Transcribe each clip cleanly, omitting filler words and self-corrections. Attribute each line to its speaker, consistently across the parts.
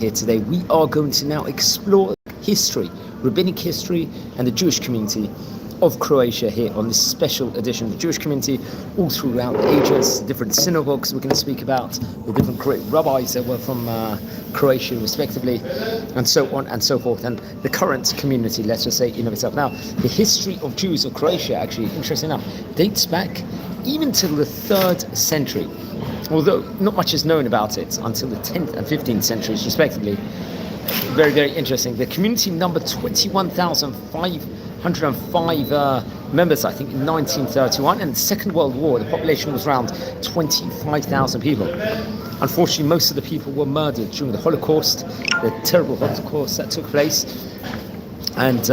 Speaker 1: Here today, we are going to now explore history, Rabbinic history, and the Jewish community of Croatia here on this special edition of the Jewish community all throughout the ages, the different synagogues we're going to speak about, the different great rabbis that were from Croatia respectively, and so on and so forth, and the current community, let's just say, in of itself. Now, the history of Jews of Croatia, actually, interesting enough, dates back even till the 3rd century. Although not much is known about it until the 10th and 15th centuries, respectively. Very, very interesting. The community numbered 21,505 members, I think, in 1931. And the Second World War, the population was around 25,000 people. Unfortunately, most of the people were murdered during the Holocaust, the terrible Holocaust that took place. And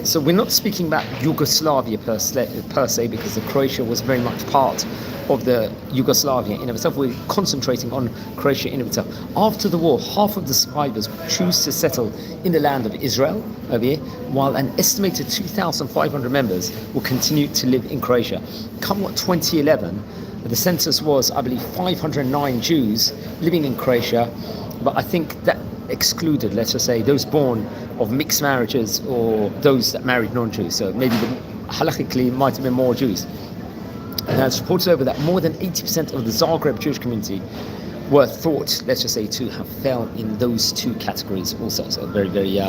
Speaker 1: so we're not speaking about Yugoslavia per se, because Croatia was very much part of the Yugoslavia in of itself. We're concentrating on Croatia in of itself. After the war, half of the survivors choose to settle in the land of Israel over here, while an estimated 2,500 members will continue to live in Croatia. Come 2011, the census was, I believe, 509 Jews living in Croatia, but I think that excluded, let's just say, those born of mixed marriages or those that married non-Jews. So maybe halakhically might have been more Jews. And it's reported over that more than 80% of the Zagreb Jewish community were thought, let's just say, to have fell in those two categories also. So very, very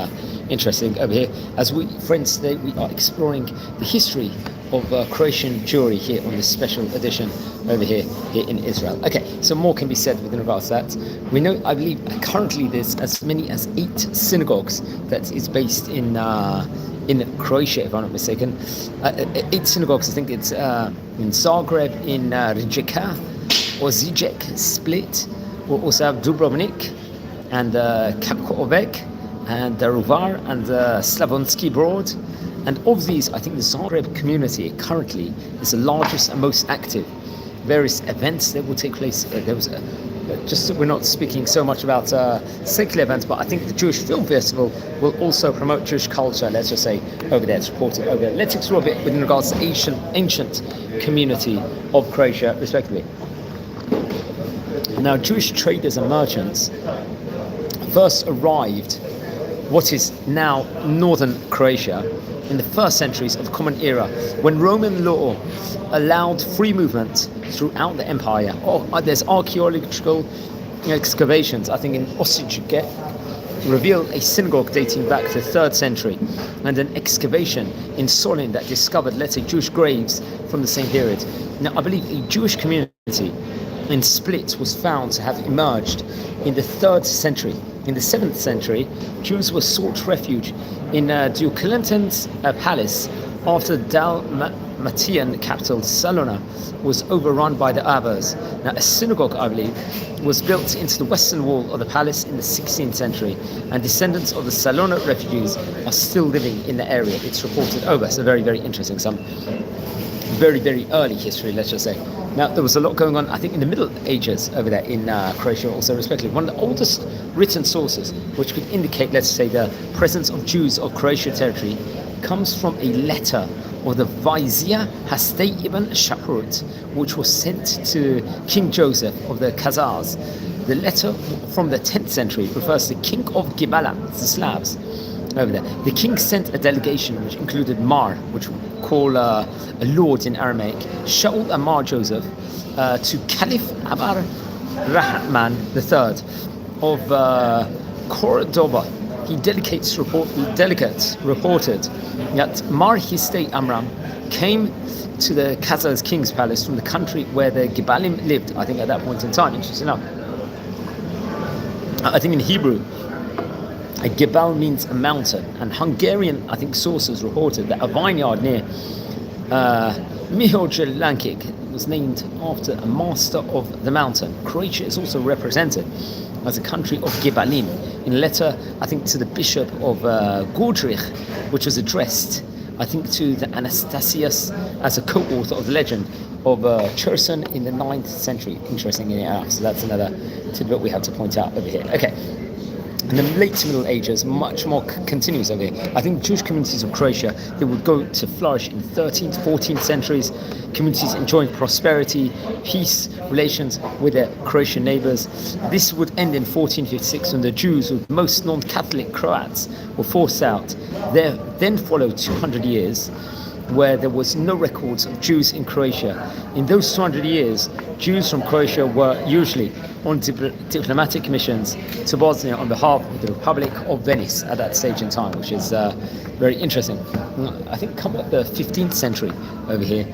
Speaker 1: interesting over here. As we, friends, today we are exploring the history of Croatian Jewry here on this special edition over here in Israel. Okay, so more can be said with regards to that. We know, I believe, currently there's as many as 8 synagogues that is based in Croatia, if I'm not mistaken. 8 synagogues, I think it's in Zagreb, in Rijeka, or Zijek, Split. We'll also have Dubrovnik, and Kapkovek, and Ruvar, and Slavonski Brod. And of these, I think the Zagreb community currently is the largest and most active. Various events that will take place. There was we're not speaking so much about secular events, but I think the Jewish Film Festival will also promote Jewish culture, let's just say, over there. It's reported over there. Let's explore a bit with regards to the ancient community of Croatia, respectively. Now, Jewish traders and merchants first arrived what is now northern Croatia in the first centuries of the Common Era, when Roman law allowed free movement throughout the empire. There's archaeological excavations, I think in Osijek, reveal a synagogue dating back to the 3rd century, and an excavation in Solin that discovered, let's say, Jewish graves from the same period. Now, I believe a Jewish community in Split was found to have emerged in the 3rd century. In the 7th century, Jews were sought refuge in Diocletian's palace after the Dalmatian capital Salona was overrun by the Avars. Now, a synagogue, I believe, was built into the western wall of the palace in the 16th century, and descendants of the Salona refugees are still living in the area. It's reported over. So very, very interesting. Some very, very early history, let's just say. Now, there was a lot going on, I think, in the Middle Ages over there in Croatia also, respectively. One of the oldest written sources which could indicate, let's say, the presence of Jews of Croatian territory comes from a letter of the Vizier Hastei ibn Shapurut, which was sent to King Joseph of the Khazars. The letter from the 10th century refers to the King of Gibala, the Slavs, over there. The king sent a delegation which included Mar, which we call a lord in Aramaic, Shaul and Mar Joseph, to Caliph Abar Rahman III of Cordoba. Delegates reported that Mar Histei Amram came to the Khazars king's palace from the country where the Gibalim lived, I think, at that point in time. Interesting enough. I think in Hebrew, a Gebal means a mountain, and Hungarian, I think, sources reported that a vineyard near Mihojelankic was named after a master of the mountain. Croatia is also represented as a country of Gebalim in a letter, I think, to the bishop of Godrich, which was addressed, I think, to the Anastasius as a co-author of the legend of Cherson in the 9th century. Interesting enough. So that's another tidbit we have to point out over here. Okay. In the late Middle Ages, much more continues over here. I think Jewish communities of Croatia, they would go to flourish in 13th, 14th centuries. Communities enjoying prosperity, peace, relations with their Croatian neighbors. This would end in 1456 when the Jews, with most non-Catholic Croats, were forced out. There then followed 200 years where there was no records of Jews in Croatia. In those 200 years, Jews from Croatia were usually on diplomatic missions to Bosnia on behalf of the Republic of Venice at that stage in time, which is very interesting. I think come up the 15th century over here,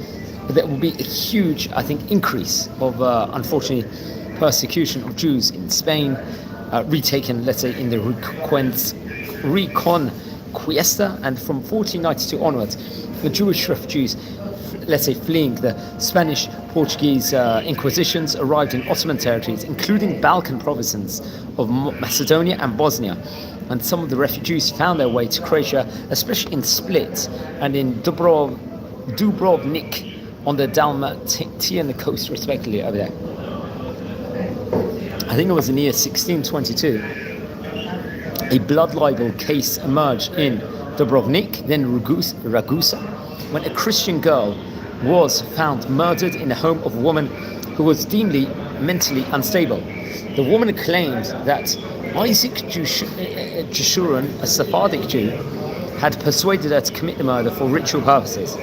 Speaker 1: there will be a huge, I think, increase of, unfortunately, persecution of Jews in Spain, retaken, let's say, in the Reconquista, and from 1492 onwards, the Jewish refugees, let's say, fleeing the Spanish, Portuguese Inquisitions, arrived in Ottoman territories, including Balkan provinces of Macedonia and Bosnia. And some of the refugees found their way to Croatia, especially in Split and in Dubrovnik on the Dalmatian coast, respectively, over there. I think it was in the year 1622, a blood libel case emerged in Dubrovnik, then Ragusa, when a Christian girl was found murdered in the home of a woman who was deemed mentally unstable. The woman claimed that Isaac Jeshurun, a Sephardic Jew, had persuaded her to commit the murder for ritual purposes.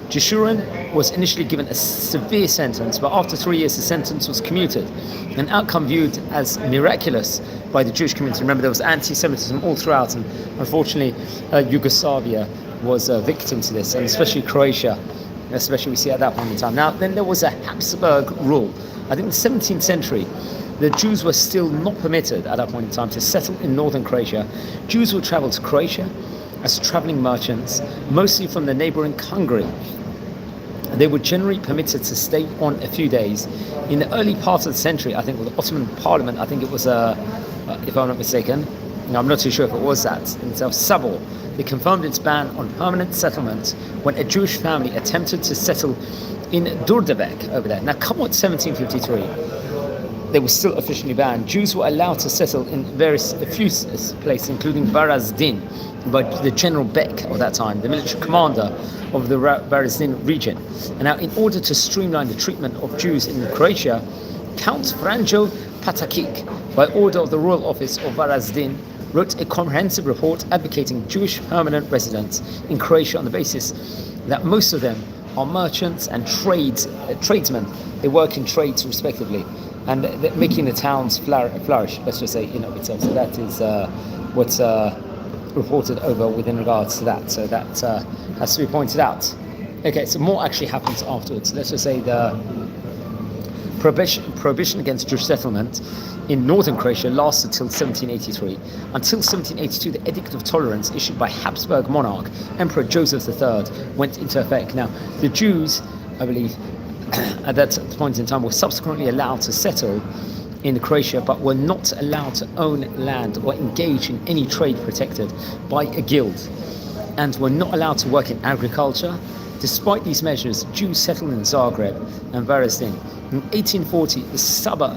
Speaker 1: Jeshurun was initially given a severe sentence, but after 3 years the sentence was commuted, an outcome viewed as miraculous by the Jewish community. Remember, there was anti-Semitism all throughout, and unfortunately Yugoslavia was a victim to this, and especially Croatia, especially we see at that point in time. Now, then there was a Habsburg rule. I think in the 17th century, the Jews were still not permitted at that point in time to settle in northern Croatia. Jews would travel to Croatia as traveling merchants, mostly from the neighboring Hungary. They were generally permitted to stay on a few days. In the early part of the century, I think with the Ottoman Parliament, I think it was, if I'm not mistaken, I'm not too sure if it was that, in Sabor, they confirmed its ban on permanent settlement when a Jewish family attempted to settle in Durdavik over there. Now, come on, 1753, they were still officially banned. Jews were allowed to settle in a few places, including Varazdin, by the General Beck of that time, the military commander of the Varazdin region. And now, in order to streamline the treatment of Jews in Croatia, Count Franjo Patakic, by order of the Royal Office of Varazdin, wrote a comprehensive report advocating Jewish permanent residents in Croatia on the basis that most of them are merchants and tradesmen. They work in trades respectively, and making the towns flourish, let's just say, itself. So that is what's reported over within regards to that. So that has to be pointed out. Okay, so more actually happens afterwards. Let's just say the prohibition against Jewish settlement in northern Croatia lasted till 1783. Until 1782, the Edict of Tolerance issued by Habsburg monarch Emperor Joseph III went into effect. Now, the Jews, I believe, at that point in time, were subsequently allowed to settle in Croatia, but were not allowed to own land or engage in any trade protected by a guild, and were not allowed to work in agriculture. Despite these measures, Jews settled in Zagreb and Varazdin. In 1840, the Sabor,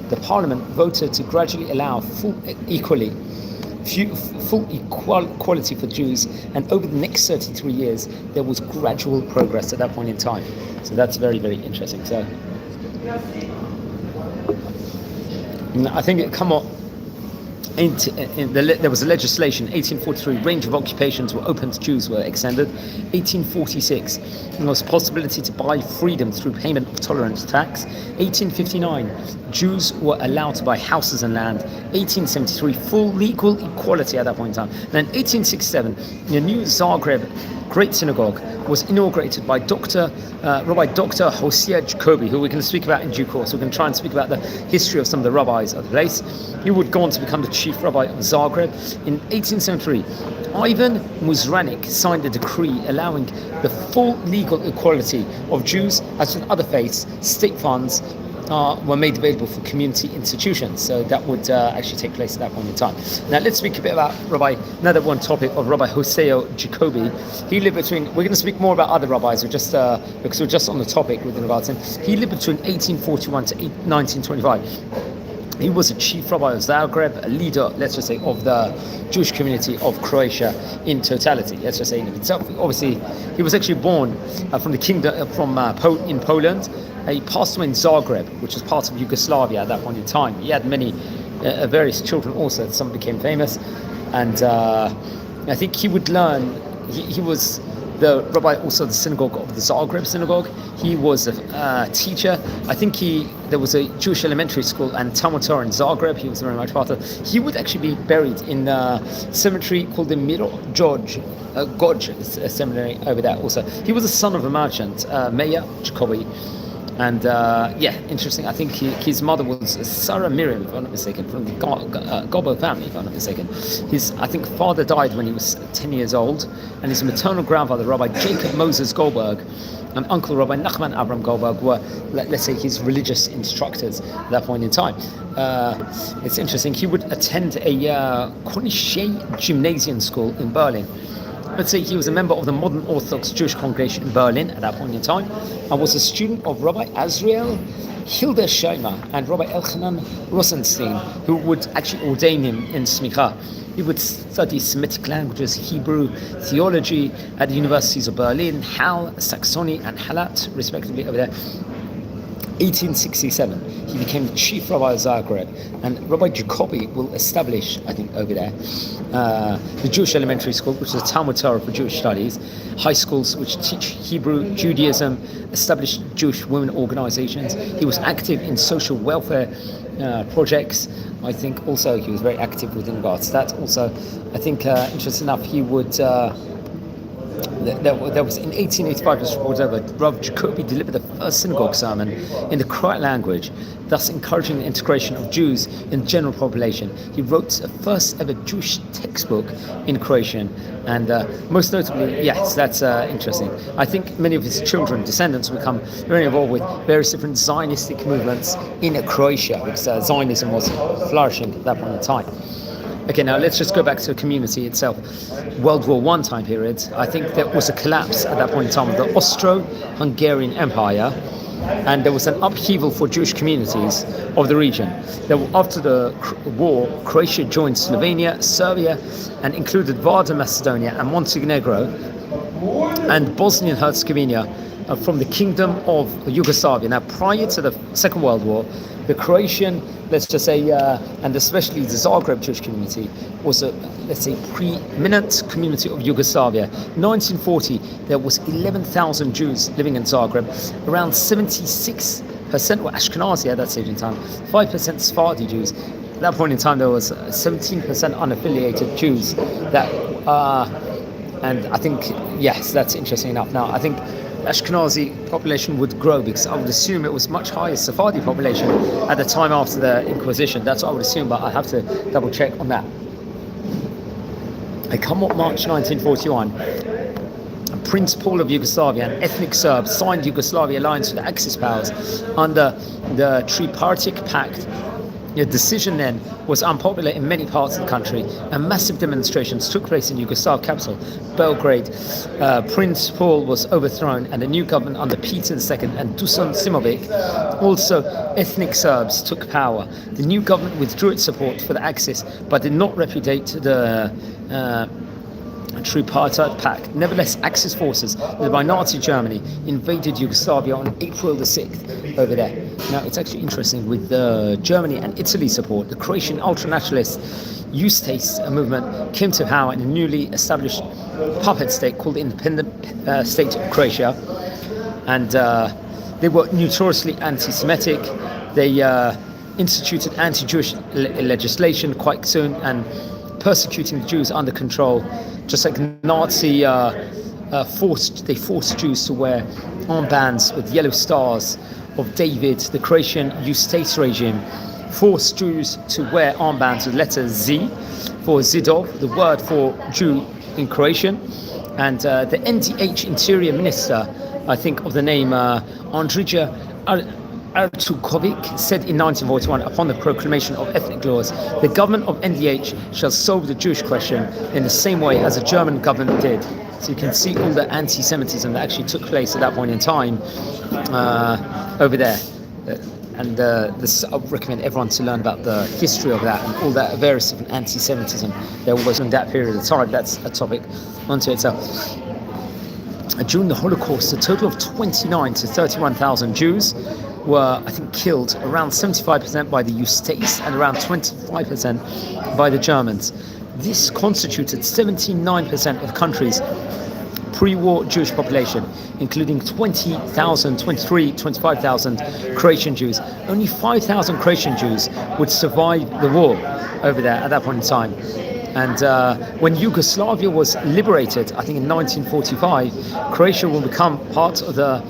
Speaker 1: the parliament, voted to gradually allow full equality for Jews, and over the next 33 years, there was gradual progress at that point in time. So that's very, very interesting. So I think it come up. There was a legislation, 1843, range of occupations were open to Jews were extended. 1846, there was possibility to buy freedom through payment of tolerance tax. 1859, Jews were allowed to buy houses and land. 1873, full legal equality at that point in time. Then 1867, the new Zagreb Great Synagogue was inaugurated by Rabbi Dr. Jose Jacobi, who we're going to speak about in due course. We're going to try and speak about the history of some of the rabbis of the place. He would go on to become the chief rabbi of Zagreb. In 1873, Ivan Muzranik signed a decree allowing the full legal equality of Jews, as with other faiths. State funds were made available for community institutions. So that would actually take place at that point in time. Now let's speak a bit about another one topic of Rabbi Jose Jacobi. He lived between, we're going to speak more about other rabbis, because we're just on the topic with regards to him. He lived between 1841 to 1925. He was a chief rabbi of Zagreb, a leader, let's just say, of the Jewish community of Croatia in totality. Let's just say in itself. Obviously, he was actually born from the kingdom in Poland. He passed away in Zagreb, which was part of Yugoslavia at that point in time. He had many various children also. Some became famous, and I think he would learn. He was the rabbi also of the synagogue of the Zagreb synagogue. He was a teacher. I think there was a Jewish elementary school and Talmud Torah in Zagreb. He was very much part of. He would actually be buried in a cemetery called the Goj seminary over there also. He was the son of a merchant, Mayor Jacobi. And interesting. I think his mother was Sarah Miriam, if I'm not mistaken, from the Gobo family, if I'm not mistaken. His, I think, father died when he was 10 years old, and his maternal grandfather, Rabbi Jacob Moses Goldberg, and uncle Rabbi Nachman Abram Goldberg were, let's say, his religious instructors at that point in time. It's interesting. He would attend a Corniche gymnasium school in Berlin. Let's say he was a member of the modern Orthodox Jewish congregation in Berlin at that point in time, and was a student of Rabbi Azriel Hildesheimer and Rabbi Elchanan Rosenstein, who would actually ordain him in Smicha. He would study Semitic languages, Hebrew, theology at the universities of Berlin, Halle, Saxony, and Halat, respectively, over there. 1867, he became the chief rabbi of Zagreb, and Rabbi Jacobi will establish, I think, over there, the Jewish elementary school, which is a Talmud Torah for Jewish studies, high schools which teach Hebrew, Judaism, established Jewish women organizations. He was active in social welfare projects. I think also he was very active with regards to that. Also, I think, interesting enough, he would... There was in 1885, this report over, Rabbi Jacobi delivered the first synagogue sermon in the Croat language, thus encouraging the integration of Jews in the general population. He wrote the first ever Jewish textbook in Croatian, and most notably, yes, that's interesting. I think many of his children, descendants, will become very involved with various different Zionistic movements in Croatia, because Zionism was flourishing at that point in time. Okay, now let's just go back to the community itself. World War I time period, I think there was a collapse at that point in time of the Austro-Hungarian Empire, and there was an upheaval for Jewish communities of the region. After the war, Croatia joined Slovenia, Serbia, and included Varda, Macedonia, and Montenegro, and Bosnia and Herzegovina from the Kingdom of Yugoslavia. Now, prior to the Second World War, the Croatian, let's just say, and especially the Zagreb Jewish community, was a, let's say, preeminent community of Yugoslavia. In 1940, there was 11,000 Jews living in Zagreb. Around 76% were Ashkenazi at that stage in time, 5% Sephardi Jews. At that point in time, there was 17% unaffiliated Jews that, and I think, yes, that's interesting enough. Now, I think Ashkenazi population would grow, because I would assume it was much higher Sephardi population at the time after the Inquisition. That's what I would assume, but I have to double check on that. Come March 1941, Prince Paul of Yugoslavia, an ethnic Serb, signed Yugoslavia alliance with the Axis powers under the Tripartite Pact. The decision then was unpopular in many parts of the country, and massive demonstrations took place in Yugoslav capital, Belgrade. Prince Paul was overthrown, and a new government under Peter II and Dusan Simovic, also ethnic Serbs, took power. The new government withdrew its support for the Axis, but did not repudiate the Tripartite Pact. Nevertheless, Axis forces, led by Nazi Germany, invaded Yugoslavia on April the 6th over there. Now, it's actually interesting, with Germany and Italy support, the Croatian ultranationalist Ustase movement came to power in a newly established puppet state called the Independent State of Croatia, and they were notoriously anti-Semitic. They instituted anti-Jewish legislation quite soon, and persecuting the Jews under control, just like Nazi forced Jews to wear armbands with yellow stars of David. The Croatian Ustase regime forced Jews to wear armbands with letter Z for Zidov, the word for Jew in Croatian, and the NDH Interior Minister, I think of the name Andrija Artukovic, said in 1941, upon the proclamation of ethnic laws, the government of NDH shall solve the Jewish question in the same way as the German government did. So you can see all the anti-Semitism that actually took place at that point in time over there. this, I would recommend everyone to learn about the history of that and all that various different anti-Semitism there was in that period of time. That's a topic unto itself. During the Holocaust, a total of 29 to 31,000 Jews were, I think, killed, around 75% by the Ustase and around 25% by the Germans. This constituted 79% of the country's pre-war Jewish population, including 25,000 Croatian Jews. Only 5,000 Croatian Jews would survive the war over there at that point in time. And when Yugoslavia was liberated, I think in 1945, Croatia will become part of the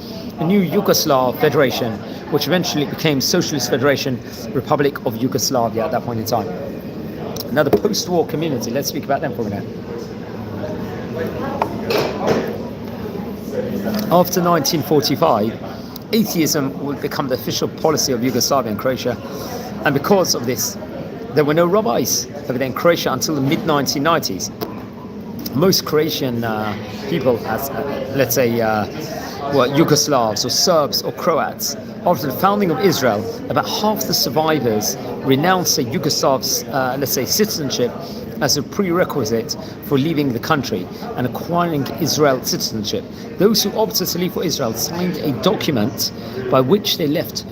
Speaker 1: new Yugoslav Federation, which eventually became Socialist Federation Republic of Yugoslavia at that point in time. Now the post-war community, let's speak about them for a minute. After 1945, atheism would become the official policy of Yugoslavia and Croatia, and because of this, there were no rabbis over there in Croatia until the mid-1990s. Most Croatian people, as let's say, were Yugoslavs or Serbs or Croats. After the founding of Israel, about half the survivors renounced the Yugoslavs, let's say, citizenship as a prerequisite for leaving the country and acquiring Israel citizenship. Those who opted to leave for Israel signed a document by which they left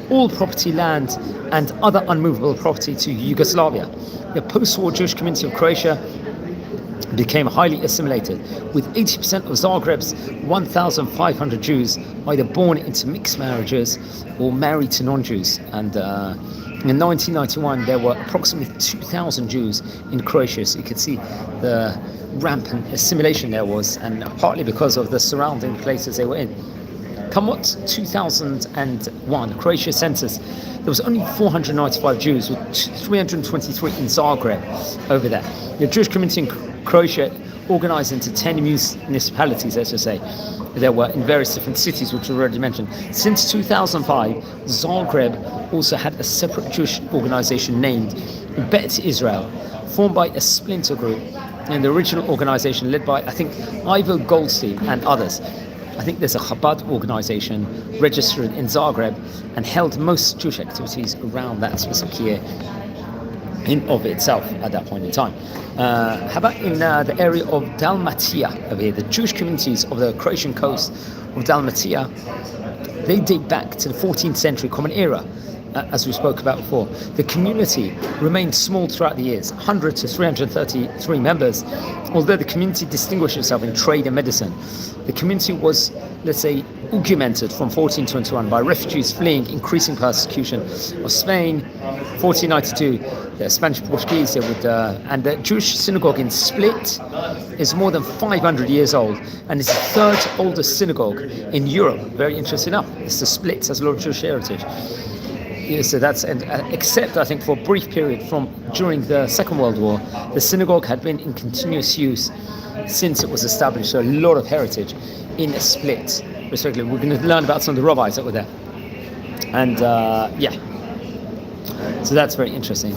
Speaker 1: all property, land and other unmovable property to Yugoslavia. The post-war Jewish community of Croatia became highly assimilated, with 80% of Zagreb's 1,500 Jews either born into mixed marriages or married to non-Jews. And in 1991, there were approximately 2,000 Jews in Croatia, so you could see the rampant assimilation there was, and partly because of the surrounding places they were in. Come what 2001 Croatia census, there was only 495 Jews, with 323 in Zagreb over there. The Jewish community in Croatia organized into 10 municipalities, let's just say. There were in various different cities, which we already mentioned. Since 2005, Zagreb also had a separate Jewish organization named Bet Israel, formed by a splinter group in the original organization led by, I think, Ivo Goldstein and others. I think there's a Chabad organization registered in Zagreb and held most Jewish activities around that specific year in of itself at that point in time. How about in the area of Dalmatia over here, the Jewish communities of the Croatian coast of Dalmatia, they date back to the 14th century Common Era, as we spoke about before. The community remained small throughout the years, 100 to 333 members, although the community distinguished itself in trade and medicine. The community was, let's say, augmented from 1421 by refugees fleeing increasing persecution of Spain. 1492, the Spanish Portuguese, and the Jewish synagogue in Split is more than 500 years old and is the third oldest synagogue in Europe. Very interesting enough. It's the Split, has a lot of Jewish heritage. Yeah, so that's, and except I think for a brief period from during the Second World War, the synagogue had been in continuous use since it was established. So a lot of heritage in Split, respectively. We're going to learn about some of the rabbis that were there, and so that's very interesting.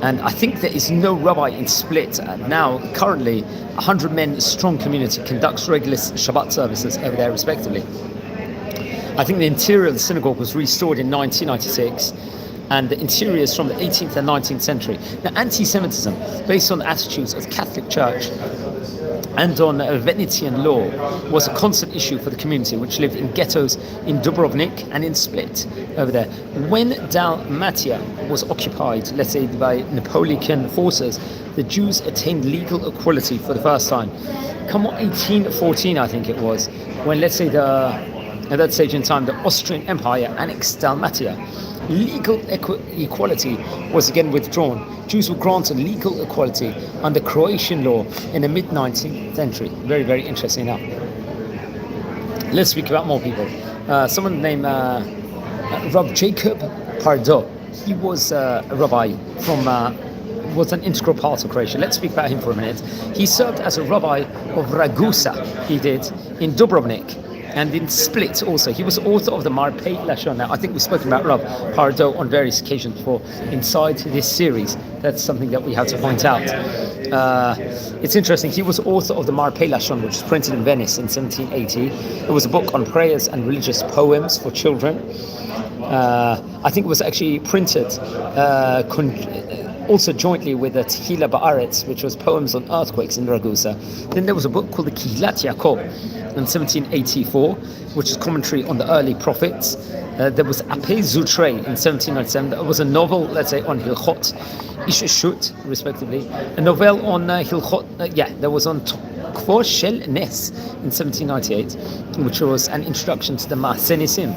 Speaker 1: And I think there is no rabbi in Split now. Currently, 100 men strong community conducts regular Shabbat services over there, respectively. I think the interior of the synagogue was restored in 1996, and the interior is from the 18th and 19th century. Now, anti-Semitism, based on the attitudes of the Catholic Church and on Venetian law, was a constant issue for the community, which lived in ghettos in Dubrovnik and in Split over there. When Dalmatia was occupied, let's say, by Napoleonic forces, the Jews attained legal equality for the first time. Come on, 1814, I think it was, when, let's say, at that stage in time, the Austrian Empire annexed Dalmatia. Legal equality was again withdrawn. Jews were granted legal equality under Croatian law in the mid-19th century. Very, very interesting now. Let's speak about more people. Someone named Rabbi Jacob Pardo. He was a rabbi from was an integral part of Croatia. Let's speak about him for a minute. He served as a rabbi of Ragusa, he did, in Dubrovnik, and in Split also. He was author of the Marpei Lashon. Now, I think we've spoken about Rav Pardo on various occasions before inside this series. That's something that we have to point out. It's interesting. He was author of the Marpei Lashon, which was printed in Venice in 1780. It was a book on prayers and religious poems for children. I think it was actually printed also jointly with the Tehillah Ba'aretz, which was poems on earthquakes in Ragusa. Then there was a book called the Kihlat Yaakov in 1784, which is commentary on the early prophets. There was Apei Zutrei in 1797. That was a novel, let's say, on Hilchot Isheshut, respectively. A novel on Hilchot, there was on Kvor Shel Nes in 1798, which was an introduction to the Maaseh Nisim,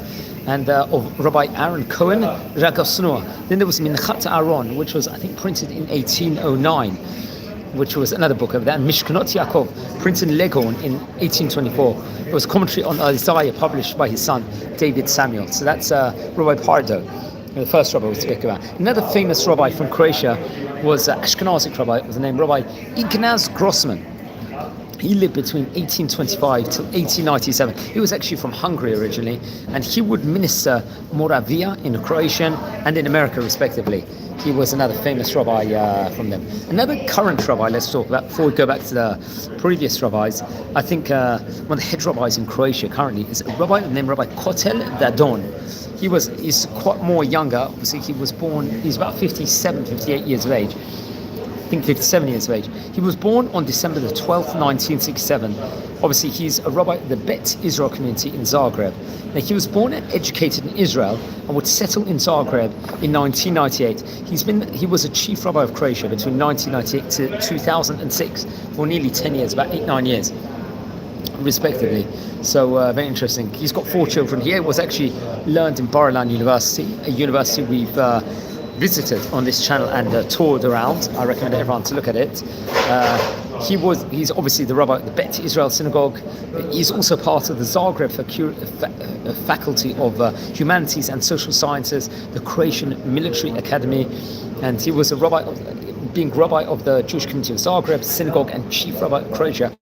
Speaker 1: and of Rabbi Aaron Cohen Ragosnua. Then there was Minchat Aaron, which was, I think, printed in 1809, which was another book of that. And Mishkanot Yaakov, printed in Leghorn in 1824. It was commentary on Isaiah, published by his son David Samuel. So that's Rabbi Pardo, the first rabbi we speak about. Another famous rabbi from Croatia was Ashkenazic rabbi. It was named Rabbi Ignaz Grossman. He lived between 1825 till 1897. He was actually from Hungary originally, and he would minister Moravia in Croatian and in America, respectively. He was another famous rabbi from them. Another current rabbi, let's talk about, before we go back to the previous rabbis. I think one of the head rabbis in Croatia currently is a rabbi named Rabbi Kotel Dadon. He's quite more younger. Obviously, he's about 57, 58 years of age. I think 57 years of age. He was born on December the 12th, 1967. Obviously, he's a rabbi of the Bet Israel community in Zagreb. Now, he was born and educated in Israel and would settle in Zagreb in 1998. He was a chief rabbi of Croatia between 1998 to 2006 for nearly 10 years, about 8-9 years, respectively. So very interesting. He's got 4 children. He was actually learned in Bar-Ilan University, a university we've visited on this channel and toured around. I recommend everyone to look at it. He's obviously the rabbi at the Bet Israel synagogue. He's also part of the Zagreb faculty of humanities and social sciences, the Croatian military academy, and he was being rabbi of the Jewish community of Zagreb synagogue and chief rabbi of Croatia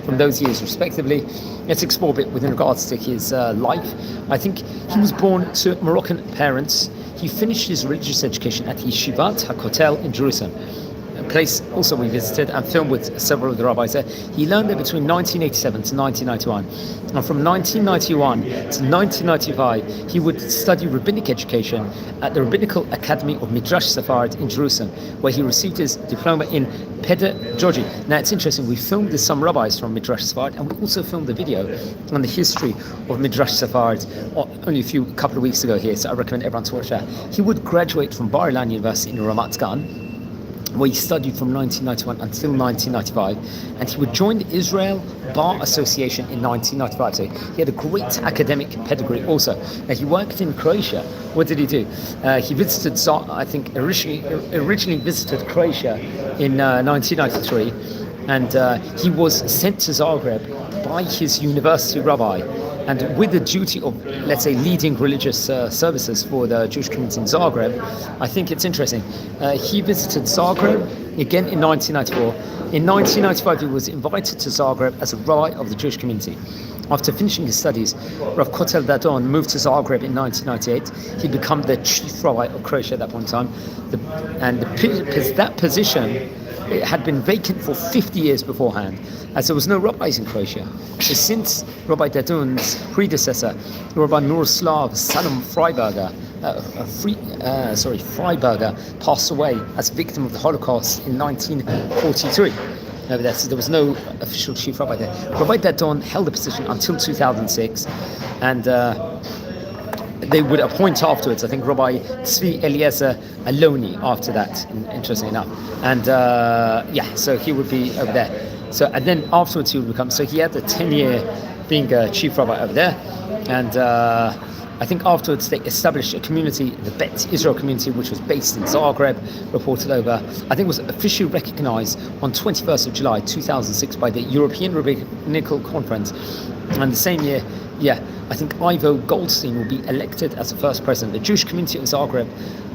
Speaker 1: from those years respectively. Let's explore a bit with regards to his life. I think he was born to Moroccan parents. He finished his religious education at Yeshivat HaKotel in Jerusalem, a place also we visited and filmed with several of the rabbis there. He learned there between 1987 to 1991. And from 1991 to 1995, he would study rabbinic education at the Rabbinical Academy of Midrash Sephard in Jerusalem, where he received his diploma in pedagogy. Now, it's interesting, we filmed with some rabbis from Midrash Sephard, and we also filmed a video on the history of Midrash Sephard only a couple of weeks ago here, so I recommend everyone to watch that. He would graduate from Bar-Ilan University in Ramat Gan, where he studied from 1991 until 1995, and he would join the Israel Bar Association in 1995. So he had a great academic pedigree also. Now, he worked in Croatia. What did he do? He visited, I think, originally visited Croatia in 1993, and he was sent to Zagreb by his university rabbi, and with the duty of, let's say, leading religious services for the Jewish community in Zagreb. I think it's interesting. He visited Zagreb again in 1994. In 1995, he was invited to Zagreb as a rabbi of the Jewish community. After finishing his studies, Rav Kotel Dadon moved to Zagreb in 1998. He became the chief rabbi of Croatia at that point in time. That position had been vacant for 50 years beforehand, as there was no rabbis in Croatia. So since Rabbi Dadon's predecessor, Rabbi Miroslav Salom Freiberger, passed away as a victim of the Holocaust in 1943. So there was no official chief rabbi there. Rabbi Dadon held the position until 2006, and they would appoint afterwards, I think, Rabbi Tzvi Eliezer Aloni after that, interesting enough. And so he would be over there. So, and then afterwards he would become, so he had a 10-year being a chief rabbi over there. And I think afterwards they established a community, the Bet Israel community, which was based in Zagreb, reported over, I think was officially recognized on 21st of July 2006 by the European Rabbinical Conference. And the same year, I think Ivo Goldstein will be elected as the first president. The Jewish community of Zagreb,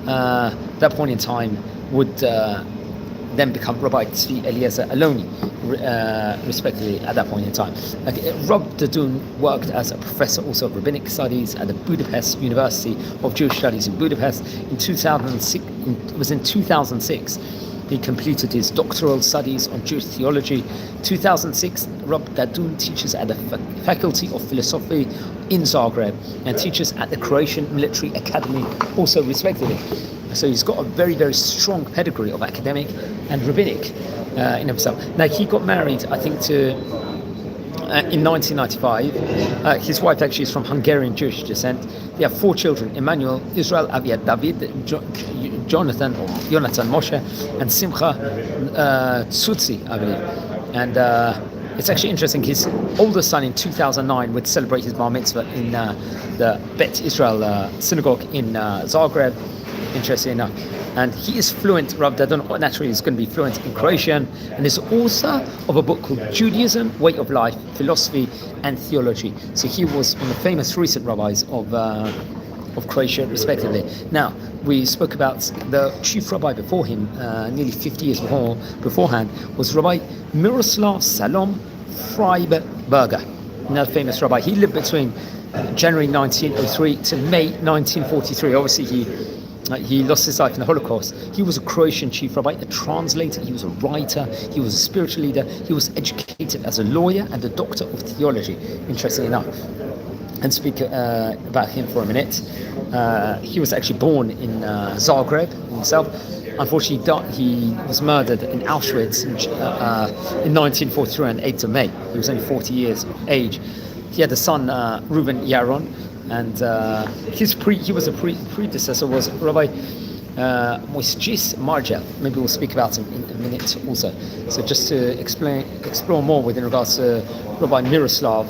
Speaker 1: at that point in time, would then become Rabbi Tzvi Eliezer Aloni, respectively, at that point in time. Rob Dadon worked as a professor also of rabbinic studies at the Budapest University of Jewish Studies in Budapest in 2006. It was in 2006 He completed his doctoral studies on Jewish theology. 2006, Rabbi Gadun teaches at the Faculty of Philosophy in Zagreb and teaches at the Croatian Military Academy, also respectively. So he's got a very, very strong pedigree of academic and rabbinic in himself. Now, he got married, I think, in 1995. His wife actually is from Hungarian Jewish descent. They have 4 children: Emmanuel, Israel, Aviad, David, Jonathan Moshe, and Simcha Tsutsi, I believe. And it's actually interesting. His oldest son in 2009 would celebrate his bar mitzvah in the Bet Israel synagogue in Zagreb. Interesting enough. And he is fluent, Rav Dadon naturally is going to be fluent in Croatian, and is author of a book called Judaism, Way of Life, Philosophy and Theology. So he was one of the famous recent rabbis of Croatia, respectively. Now, we spoke about the chief rabbi before him, nearly 50 years beforehand, was Rabbi Miroslav Salom Freiberger, another famous rabbi. He lived between January 1903 to May 1943. Obviously, he lost his life in the Holocaust. He was a Croatian chief rabbi, a translator, he was a writer, he was a spiritual leader, he was educated as a lawyer and a doctor of theology, interestingly enough. And speak about him for a minute. He was actually born in Zagreb himself. Unfortunately, he was murdered in Auschwitz in 1943 on 8th of May. He was only 40 years of age. He had a son, Reuben Yaron, and he was a predecessor was Rabbi Moisjis Marja. Maybe we'll speak about him in a minute also. So just to explore more with in regards to Rabbi Miroslav.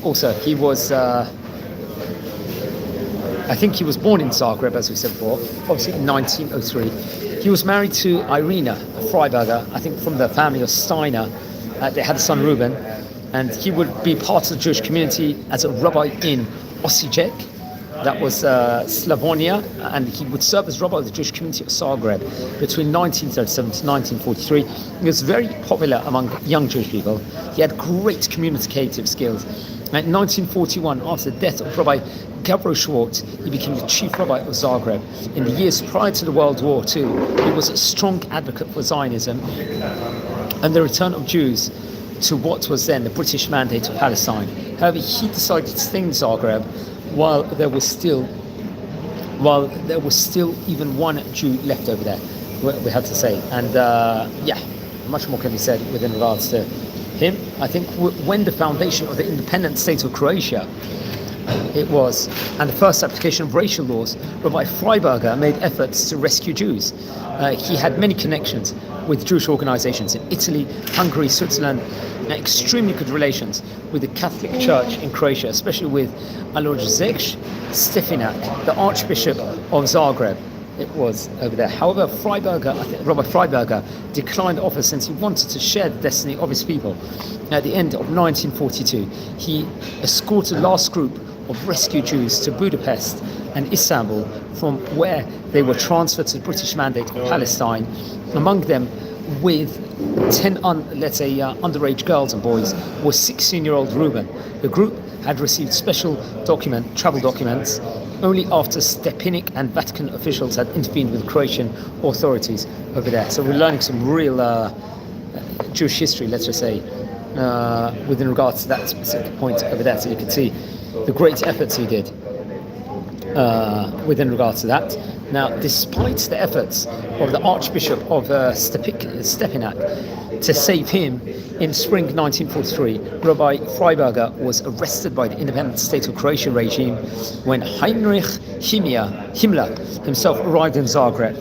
Speaker 1: Also, he was, I think he was born in Zagreb, as we said before, obviously in 1903. He was married to Irina Freiberger, I think from the family of Steiner. They had a son, Reuben, and he would be part of the Jewish community as a rabbi in Osijek, that was Slavonia, and he would serve as rabbi of the Jewish community of Zagreb between 1937 to 1943. He was very popular among young Jewish people. He had great communicative skills. And in 1941, after the death of Rabbi Gavro Schwartz, he became the chief rabbi of Zagreb. In the years prior to the World War II, he was a strong advocate for Zionism and the return of Jews to what was then the British Mandate of Palestine. However, he decided to stay in Zagreb while there was still even one Jew left over there, we have to say. And much more can be said within regards to him. I think when the foundation of the independent state of Croatia and the first application of racial laws, Rabbi Freiberger made efforts to rescue Jews. He had many connections with Jewish organizations in Italy, Hungary, Switzerland, and extremely good relations with the Catholic Church in Croatia, especially with Alojzek Stefinac, the Archbishop of Zagreb. It was over there. However, Rabbi Freiberger declined office since he wanted to share the destiny of his people. At the end of 1942, he escorted the last group of rescued Jews to Budapest and Istanbul, from where they were transferred to the British Mandate of Palestine, among them with 10 underage girls and boys was 16-year-old Reuben. The group had received special travel documents only after Stepinac and Vatican officials had intervened with Croatian authorities over there. So we're learning some real Jewish history, let's just say, within regards to that specific point over there. So you can see the great efforts he did within regards to that. Now, despite the efforts of the Archbishop of Stepinac to save him, in spring 1943, Rabbi Freiberger was arrested by the independent state of Croatia regime when Heinrich Himmler himself arrived in Zagreb.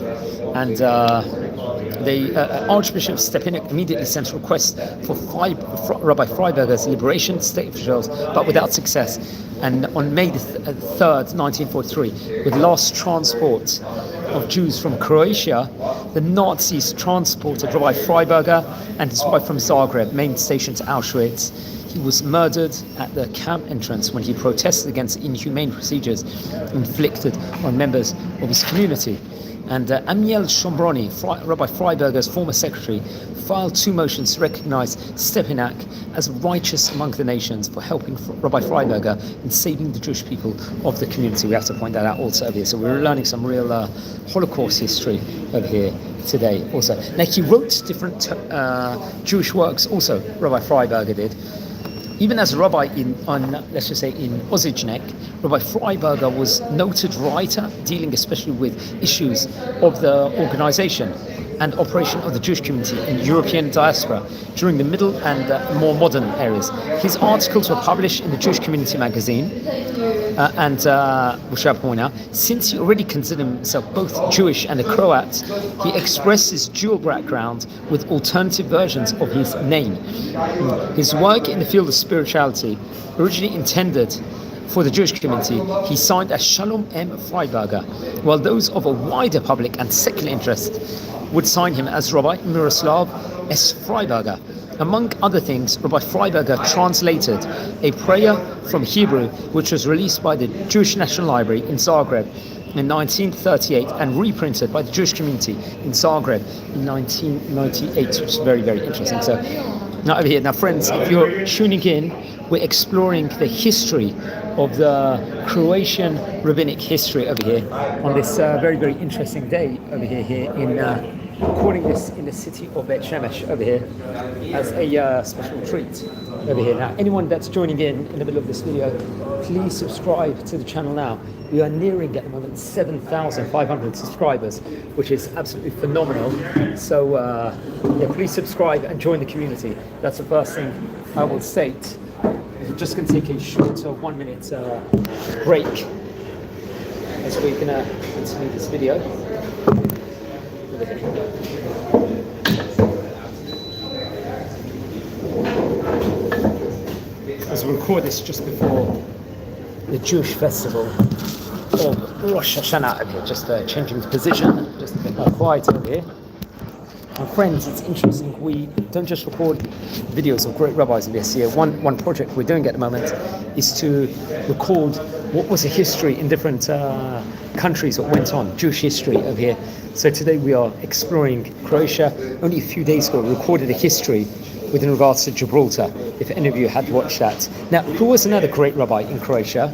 Speaker 1: And the Archbishop Stepinac immediately sent a request for Rabbi Freiberger's liberation to state officials, but without success. And on May 3rd, 1943, with the last transport of Jews from Croatia, the Nazis transported Rabbi Freiberger and his wife from Zagreb, main station, to Auschwitz. He was murdered at the camp entrance when he protested against inhumane procedures inflicted on members of his community. And Amiel Shombroni, Rabbi Freiberger's former secretary, filed 2 motions to recognize Stepinac as righteous among the nations for helping Rabbi Freiberger in saving the Jewish people of the community. We have to point that out also over here. So we're learning some real Holocaust history over here today also. Now he wrote different Jewish works also, Rabbi Freiberger did. Even as a rabbi in Osijek, Rabbi Freiberger was noted writer dealing especially with issues of the organization and operation of the Jewish community in European diaspora during the middle and more modern areas. His articles were published in the Jewish Community magazine, which I point out, since he already considered himself both Jewish and a Croat, he expressed his dual background with alternative versions of his name. His work in the field of spirituality, originally intended for the Jewish community, he signed as Shalom M. Freiberger, while those of a wider public and secular interest would sign him as Rabbi Miroslav S. Freiberger. Among other things, Rabbi Freiberger translated a prayer from Hebrew, which was released by the Jewish National Library in Zagreb in 1938 and reprinted by the Jewish community in Zagreb in 1998, which is very, very interesting. So now over here, now friends, if you're tuning in, we're exploring the history of the Croatian Rabbinic history over here on this very, very interesting day over here in recording this in the city of Bet Shemesh over here as a special treat over here. Now, anyone that's joining in the middle of this video, please subscribe to the channel now. We are nearing at the moment 7,500 subscribers, which is absolutely phenomenal. So yeah, please subscribe and join the community. That's the first thing I will state. We're just going to take a short 1 minute break as we're going to continue this video. As we record this just before the Jewish festival of Rosh Hashanah, just changing the position, just a bit more quiet over here. And friends, it's interesting, we don't just record videos of great rabbis of this year. One project we're doing at the moment is to record what was the history in different countries that went on, Jewish history over here. So today we are exploring Croatia. Only a few days ago we recorded a history within regards to Gibraltar, if any of you had watched that. Now, who was another great rabbi in Croatia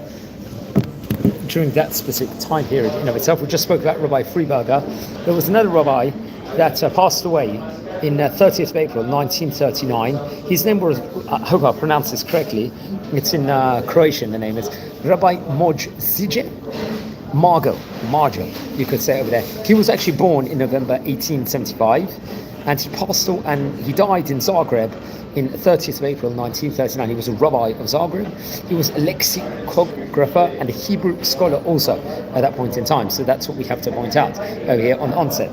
Speaker 1: during that specific time period in of itself? We just spoke about Rabbi Freiberger. There was another rabbi that passed away in 30th of April 1939. His name was, I hope I pronounced this correctly, it's in Croatian, the name is Rabbi Jose Marjo, you could say over there. He was actually born in November 1875, and he passed away, and he died in Zagreb in 30th of April 1939. He was a rabbi of Zagreb. He was a lexicographer and a Hebrew scholar also at that point in time. So that's what we have to point out over here on onset.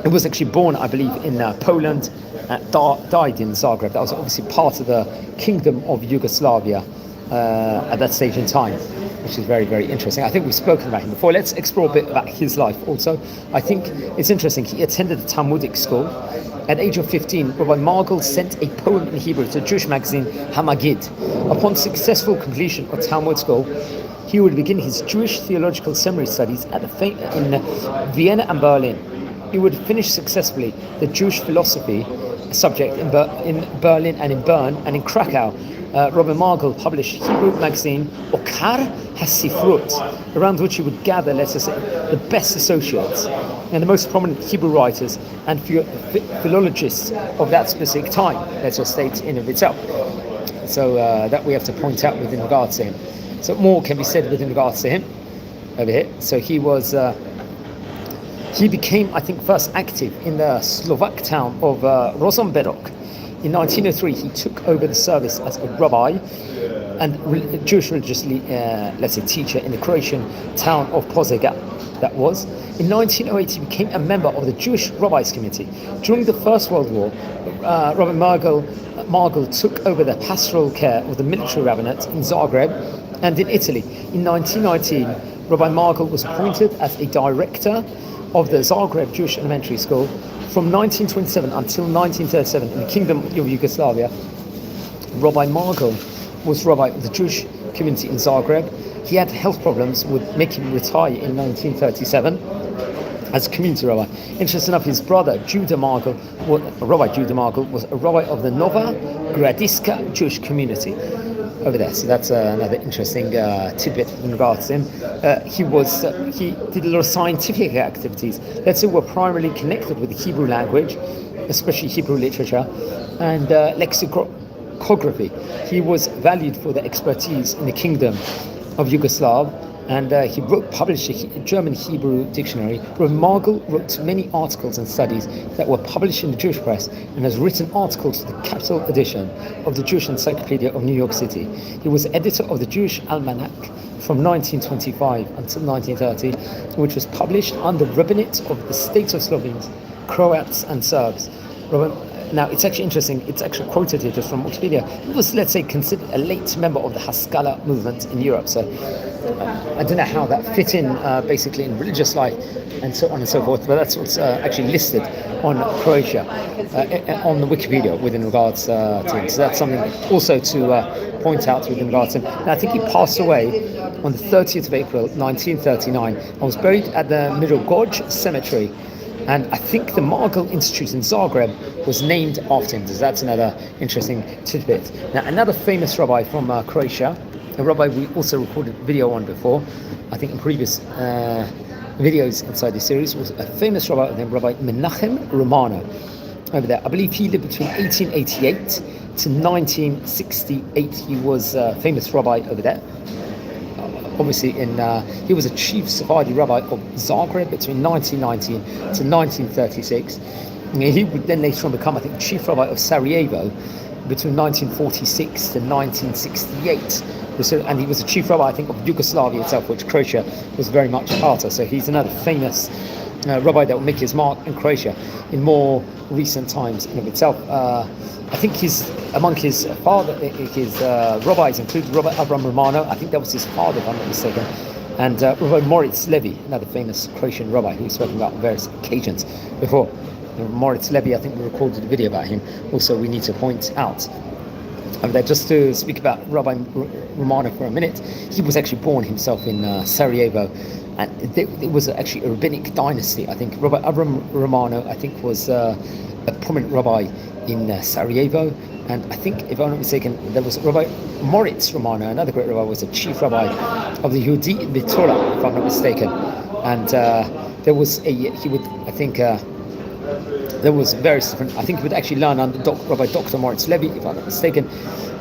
Speaker 1: He was actually born, I believe, in Poland, died in Zagreb. That was obviously part of the Kingdom of Yugoslavia at that stage in time, which is very, very interesting. I think we've spoken about him before. Let's explore a bit about his life also. I think it's interesting. He attended a Talmudic school. At the age of 15, Rabbi Margel sent a poem in Hebrew to the Jewish magazine Hamagid. Upon successful completion of Talmud school, he would begin his Jewish theological seminary studies in Vienna and Berlin. He would finish successfully the Jewish philosophy subject in Berlin and in Bern and in Krakow. Rabbi Margel published Hebrew magazine Okar HaSifrut, around which he would gather, let's say, the best associates and the most prominent Hebrew writers and philologists of that specific time, let's just state in of itself. So that we have to point out within regards to him. So more can be said within regards to him over here. So he became, I think, first active in the Slovak town of Rozenberok. In 1903, he took over the service as a rabbi and Jewish religious, let's say, teacher in the Croatian town of Požega. That was. In 1908, he became a member of the Jewish Rabbis Committee. During the First World War, Rabbi Margel took over the pastoral care of the military rabbinate in Zagreb and in Italy. In 1919, Rabbi Margel was appointed as a director of the Zagreb Jewish Elementary School. From 1927 until 1937 in the Kingdom of Yugoslavia, Rabbi Margel was rabbi of the Jewish community in Zagreb. He had health problems, would make him retire in 1937 as a community rabbi. Interesting enough, his brother, Rabbi Judah Margel, was a rabbi of the Nova Gradiska Jewish community. over there. So that's another interesting tidbit in regards to him. He did a lot of scientific activities, let's say, were primarily connected with the Hebrew language, especially Hebrew literature, and lexicography. He was valued for the expertise in the kingdom of Yugoslav, and he published a German Hebrew dictionary. Rabbi Margel wrote many articles and studies that were published in the Jewish press, and has written articles for the capital edition of the Jewish Encyclopedia of New York City. He was editor of the Jewish Almanac from 1925 until 1930, which was published under Rabbinic of the state of Slovenes, Croats and Serbs. Now, it's actually interesting, it's actually quoted here just from Wikipedia. He was, let's say, considered a late member of the Haskalah movement in Europe. So I don't know how that fit in basically in religious life and so on and so forth, but that's what's actually listed on Croatia, on the Wikipedia within regards to him. So that's something also to point out within regards to him. And I think he passed away on the 30th of April, 1939, and was buried at the Mirogoj Cemetery. And I think the Margel Institute in Zagreb was named after him. So that's another interesting tidbit. Now, another famous rabbi from Croatia, a rabbi we also recorded video on before, I think in previous videos inside this series, was a famous rabbi named Rabbi Menachem Romano over there. I believe he lived between 1888 to 1968. He was a famous rabbi over there. Obviously, he was a chief Sephardi rabbi of Zagreb between 1919 to 1936. He would then later on become, I think, chief rabbi of Sarajevo between 1946 to 1968. And he was a chief rabbi, I think, of Yugoslavia itself, which Croatia was very much part of. So he's another famous rabbi that will make his mark in Croatia in more recent times in of itself. I think among his rabbis include Rabbi Avram Romano. I think that was his father, if I'm not mistaken, and Rabbi Moritz Levi, another famous Croatian rabbi who we've spoken about on various occasions before. Moritz Levi, I think we recorded a video about him. Also, we need to point out that just to speak about Rabbi Romano for a minute, he was actually born himself in Sarajevo, and it was actually a rabbinic dynasty. I think Rabbi Avram Romano, I think, was a prominent rabbi in Sarajevo, and I think, if I'm not mistaken, there was Rabbi Moritz Romano, another great rabbi, was a chief rabbi of the Yehudi Bitola, if I'm not mistaken, and there was there was various different, I think he would actually learn under Rabbi Dr. Moritz Levi, if I'm not mistaken.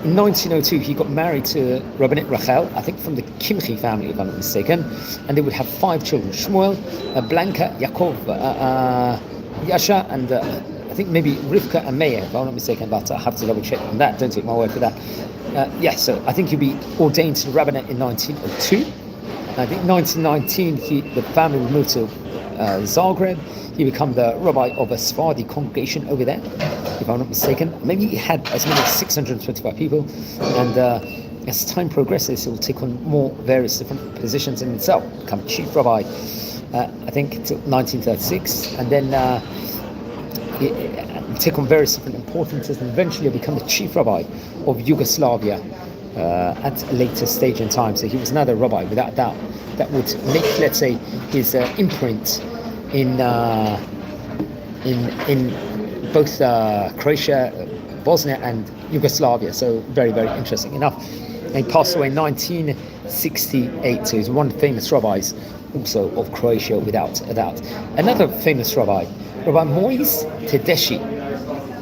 Speaker 1: In 1902, he got married to Rabbinit Rachel, I think from the Kimchi family, if I'm not mistaken, and they would have 5 children: Shmuel, Blanka, Yaakov, Yasha, and I think maybe Rivka and Meir, if I'm not mistaken, but I have to double check on that, don't take my word for that. So I think he'll be ordained to the rabbinate in 1902. I think 1919, the family moved to Zagreb. He became the rabbi of a Sephardi congregation over there, if I'm not mistaken. Maybe he had as many as 625 people, and as time progresses, he will take on more various different positions in himself, become chief rabbi, I think, until 1936, and then he take on various different importances, and eventually become the chief rabbi of Yugoslavia at a later stage in time. So he was another rabbi, without doubt, that would make, let's say, his imprint in both Croatia, Bosnia, and Yugoslavia. So very, very interesting enough. And he passed away in 1968. So he's one of the famous rabbis also of Croatia, without a doubt. Another famous rabbi, Rabbi Moise Tedeschi,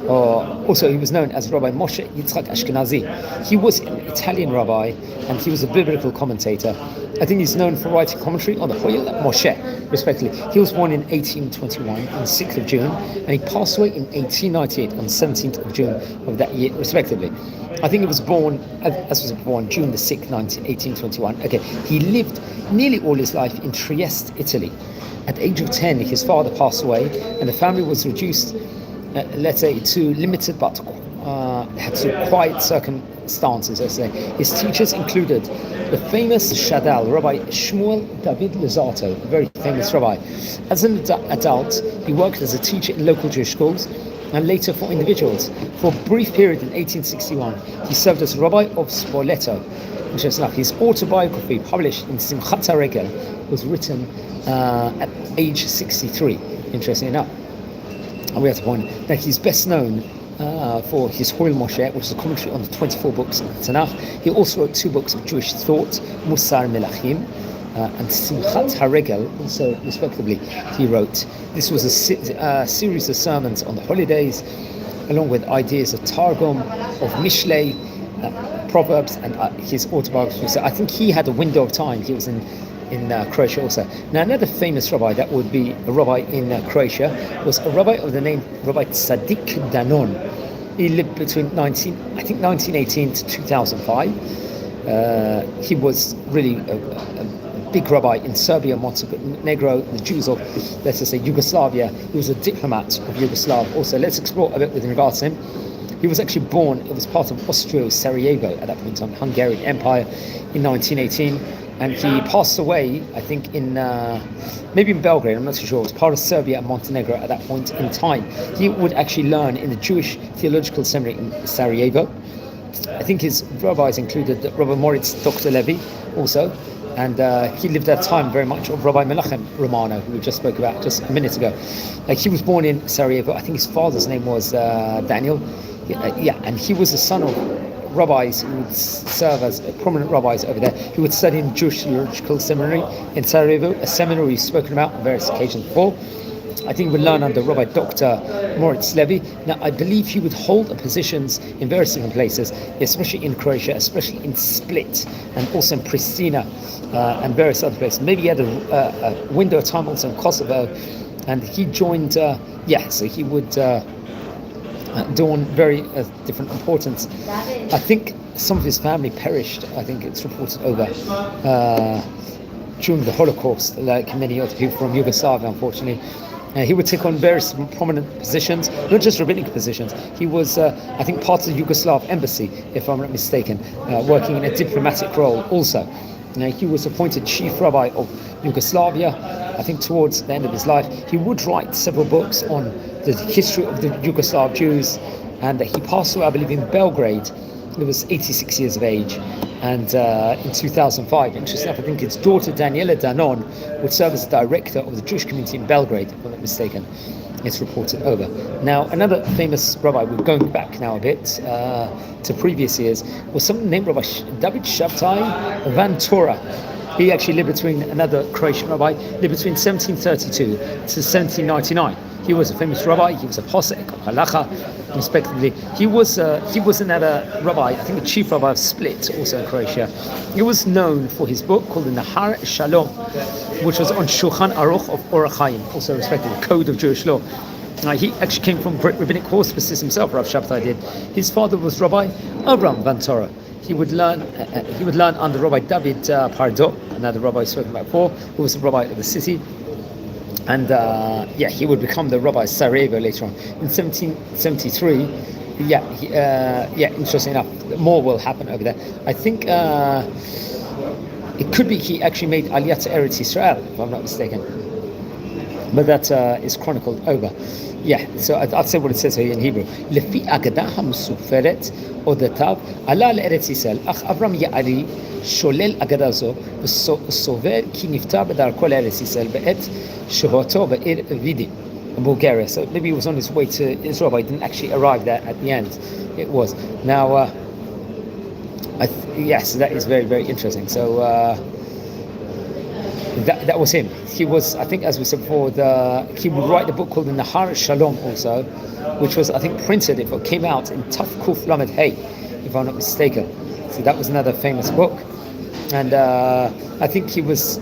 Speaker 1: also he was known as Rabbi Moshe Yitzchak Ashkenazi. He was an Italian rabbi, and he was a biblical commentator. I think he's known for writing commentary on the Hoyel Moshe, respectively. He was born in 1821 on 6th of June, and he passed away in 1898 on 17th of June of that year, respectively. I think he was born June the 6th, 1821. Okay, he lived nearly all his life in Trieste, Italy. At the age of 10, his father passed away, and the family was reduced, let's say, to limited but had to quiet circumstances, let's say. His teachers included the famous Shadal, Rabbi Shmuel David Luzzatto, a very famous rabbi. As an adult, he worked as a teacher in local Jewish schools, and later for individuals. For a brief period in 1861, he served as rabbi of Spoleto. Interesting enough, his autobiography, published in Simchat HaRegel, was written at age 63. Interesting enough. And we have to point that he's best known for his Hoil Moshe, which is a commentary on the 24 books of the Tanakh. He also wrote 2 books of Jewish thought, Musar Melachim and Simchat HaRegel, also respectively, he wrote. This was a series of sermons on the holidays, along with ideas of Targum, of Mishlei, Proverbs, and his autobiography. So I think he had a window of time. He was in Croatia also. Now, another famous rabbi that would be a rabbi in Croatia was a rabbi of the name Rabbi Tzadik Danon. He lived between 1918 to 2005. He was really a big rabbi in Serbia, Montenegro, the Jews of, let's just say, Yugoslavia. He was a diplomat of Yugoslavia also. Let's explore a bit with regards to him. He was actually born, it was part of Austro-Sarajevo at that point in time, Hungarian Empire, in 1918. And he passed away, I think, in maybe in Belgrade, I'm not too sure. It was part of Serbia and Montenegro at that point in time. He would actually learn in the Jewish Theological Seminary in Sarajevo. I think his rabbis included Rabbi Moritz Dr. Levi also. And he lived at a time very much of Rabbi Menachem Romano, who we just spoke about just a minute ago. He was born in Sarajevo. I think his father's name was Daniel. And he was the son of rabbis who would serve as prominent rabbis over there. He would study in Jewish Theological Seminary in Sarajevo, a seminary we've spoken about on various occasions before. I think he would learn under Rabbi Dr. Moritz Levi. Now, I believe he would hold positions in various different places, especially in Croatia, especially in Split, and also in Pristina, and various other places. Maybe he had a window of time also in Kosovo, and he joined, so he would dawn very different importance. I think some of his family perished. I think it's reported over during the Holocaust, like many other people from Yugoslavia, unfortunately. He would take on various prominent positions, not just rabbinic positions. He was, I think, part of the Yugoslav embassy, if I'm not mistaken, working in a diplomatic role also. He was appointed chief rabbi of Yugoslavia, I think, towards the end of his life. He would write several books on the history of the Yugoslav Jews, and he passed away, I believe, in Belgrade. He was 86 years of age, and in 2005, interesting enough, I think his daughter Daniela Danon would serve as director of the Jewish community in Belgrade, if I'm not mistaken. It's reported over. Now, another famous rabbi, we're going back now a bit to previous years, was someone named Rabbi David Shabtai Van Torah. He actually lived between, another Croatian rabbi, lived between 1732 to 1799. He was a famous rabbi. He was a posek of halacha, respectively. He was another rabbi, I think a chief rabbi of Split, also in Croatia. He was known for his book called the Nahar Shalom, which was on Shulchan Aruch of Orach Chaim, also respectively, Code of Jewish Law. He actually came from great rabbinic auspices himself, Rav Shabtai did. His father was Rabbi Avram Van Torah. He would learn under Rabbi David Pardo, another rabbi spoken about before, who was a rabbi of the city. And he would become the rabbi of Sarajevo later on. In 1773, interesting enough, more will happen over there. I think it could be he actually made Aliyah to Eretz Yisrael, if I'm not mistaken. But that is chronicled over. So I'll say what it says here in Hebrew. לפי אגדה המסופרת אודותיו עלה לארץ ישראל, אך אברהם יערי שולל אגדה זו וסובר כי נפטר בדרכו לארץ ישראל בעת שהותו בעיר וידי, Bulgaria. So maybe he was on his way to Israel, but he didn't actually arrive there at the end. It was. Now, so that is very, very interesting. So that was him. He was, I think, as we said before, he would write a book called the Nahar Shalom also, which was, I think, printed. It came out in Taf Kuf Lamed Hey, if I'm not mistaken. So that was another famous book. And I think he was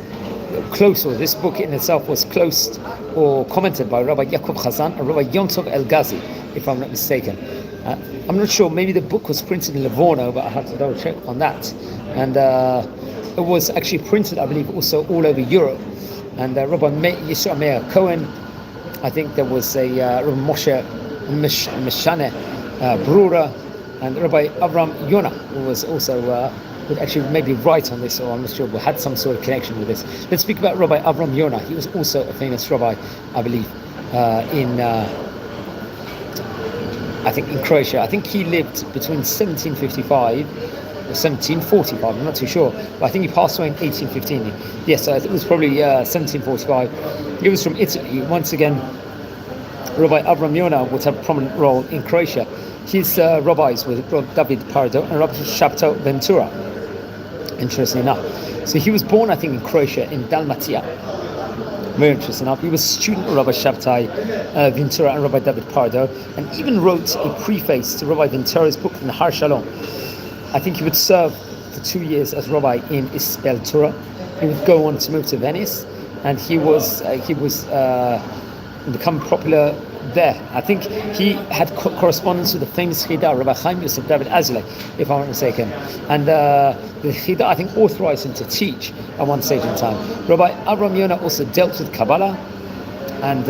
Speaker 1: close, or this book in itself was close or commented by Rabbi Yaakov Chazan and Rabbi Yontov El Ghazi, if I'm not mistaken. I'm not sure, maybe the book was printed in Livorno, but I have to double check on that. And it was actually printed, I believe, also all over Europe. And Rabbi Yisrael Meir Cohen, I think there was a Rabbi Moshe Meshane Brura, and Rabbi Avram Yonah, who was also would actually maybe write on this, or I'm not sure, but had some sort of connection with this. Let's speak about Rabbi Avram Yonah. He was also a famous rabbi, I believe, in Croatia. I think he lived between 1755 or 1745, I'm not too sure, but I think he passed away in 1815. Yes, I think it was probably 1745. He was from Italy. Once again, Rabbi Avram Yonah would have a prominent role in Croatia. His rabbis were David Pardo and Rabbi Shabtai Ventura, interesting enough. So he was born, I think, in Croatia, in Dalmatia. Very interesting enough. He was a student of Rabbi Shabtai Ventura and Rabbi David Pardo, and even wrote a preface to Rabbi Ventura's book, Nahar Shalom. I think he would serve for 2 years as rabbi in Isbel Torah. He would go on to move to Venice, and he was become popular there. I think he had correspondence with the famous Chida, Rabbi Chaim Yosef David Azulay, if I'm not mistaken. And the Chida, I think, authorized him to teach at one stage in time. Rabbi Avram Yonah also dealt with Kabbalah, and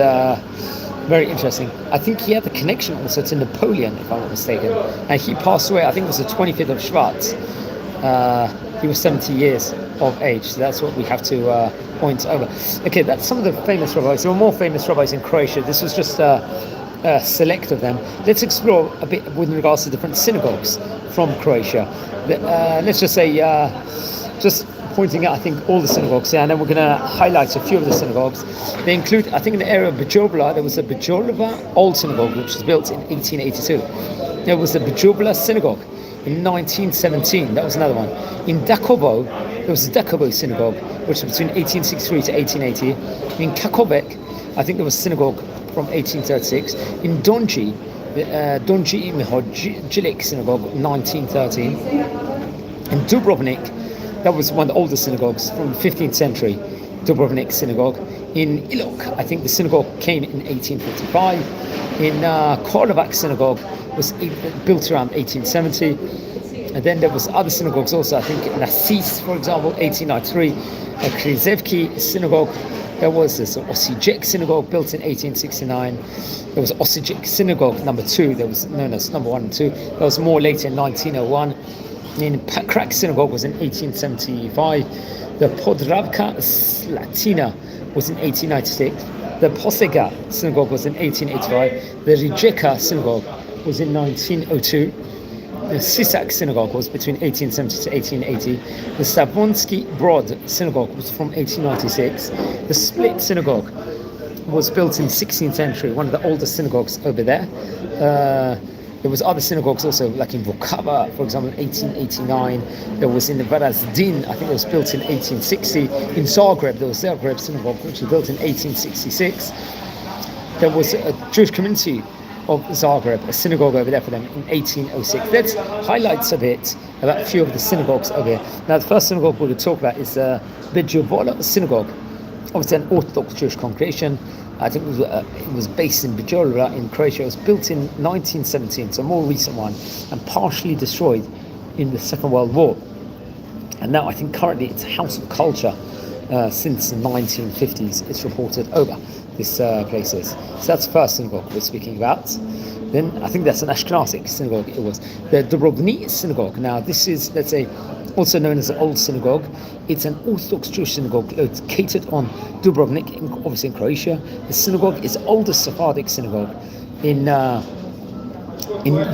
Speaker 1: very interesting. I think he had a connection also to Napoleon, if I'm not mistaken. And he passed away, I think it was the 25th of Shvat. He was 70 years of age, so that's what we have to point over. Okay, that's some of the famous rabbis. There were more famous rabbis in Croatia. This was just a select of them. Let's explore a bit with regards to different synagogues from Croatia. Let's just say, just pointing out, I think, all the synagogues, and then we're going to highlight a few of the synagogues. They include, I think, in the area of Bjorla, there was a Bjorla Old Synagogue, which was built in 1882. There was the Bjorla Synagogue in 1917. That was another one. In Dakovo, there was a Dakovo Synagogue, which was between 1863 to 1880. In Kakovec, I think there was a synagogue from 1836. In Donji, the Donji Mihojilik Synagogue, 1913. In Dubrovnik, that was one of the oldest synagogues from the 15th century, Dubrovnik Synagogue. In Ilok, I think the synagogue came in 1855. In Korlovac Synagogue was built around 1870. And then there was other synagogues also, I think Nassis, for example, 1893. Krizevki Synagogue. There was this Osijek Synagogue built in 1869. There was Osijek Synagogue number 2. There was known as number 1 and 2. That was more later in 1901. In Pakrak Synagogue was in 1875. The Podravka Slatina was in 1896. The Posega Synagogue was in 1885. The Rijeka Synagogue was in 1902. The Sisak Synagogue was between 1870 to 1880. The Savonsky Brod Synagogue was from 1896. The Split Synagogue was built in 16th century, one of the oldest synagogues over there. There was other synagogues also, like in Vukava, for example, in 1889. There was in the Varazdin, I think it was built in 1860. In Zagreb, there was Zagreb Synagogue, which was built in 1866. There was a Jewish community of Zagreb, a synagogue over there for them in 1806. Let's highlight a bit about a few of the synagogues over here. Now, the first synagogue we're going to talk about is Bjorla Synagogue. Obviously, an Orthodox Jewish congregation. I think it was based in Bjorla in Croatia. It was built in 1917, so a more recent one, and partially destroyed in the Second World War. And now I think currently it's a house of culture since the 1950s. It's reported over this places. So that's the first synagogue we're speaking about. Then I think that's an Ashkenazic synagogue. It was the Dubrovnik Synagogue. Now this is, let's say, also known as the Old Synagogue. It's an Orthodox Jewish synagogue located on Dubrovnik, obviously in Croatia. The synagogue is the oldest Sephardic synagogue in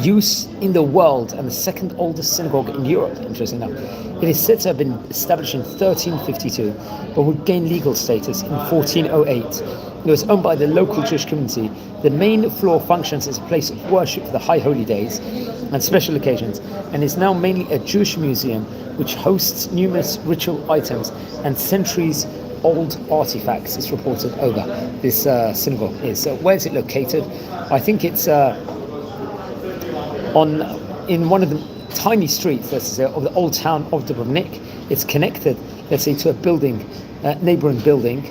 Speaker 1: use in the world, and the second oldest synagogue in Europe, interesting enough. It is said to have been established in 1352, but would gain legal status in 1408. It was owned by the local Jewish community. The main floor functions as a place of worship for the high holy days and special occasions, and is now mainly a Jewish museum which hosts numerous ritual items and centuries-old artifacts. It's reported over this synagogue is. So where is it located? I think it's in one of the tiny streets, let's say, of the old town of Dubrovnik. It's connected, let's say, to a building, neighboring building,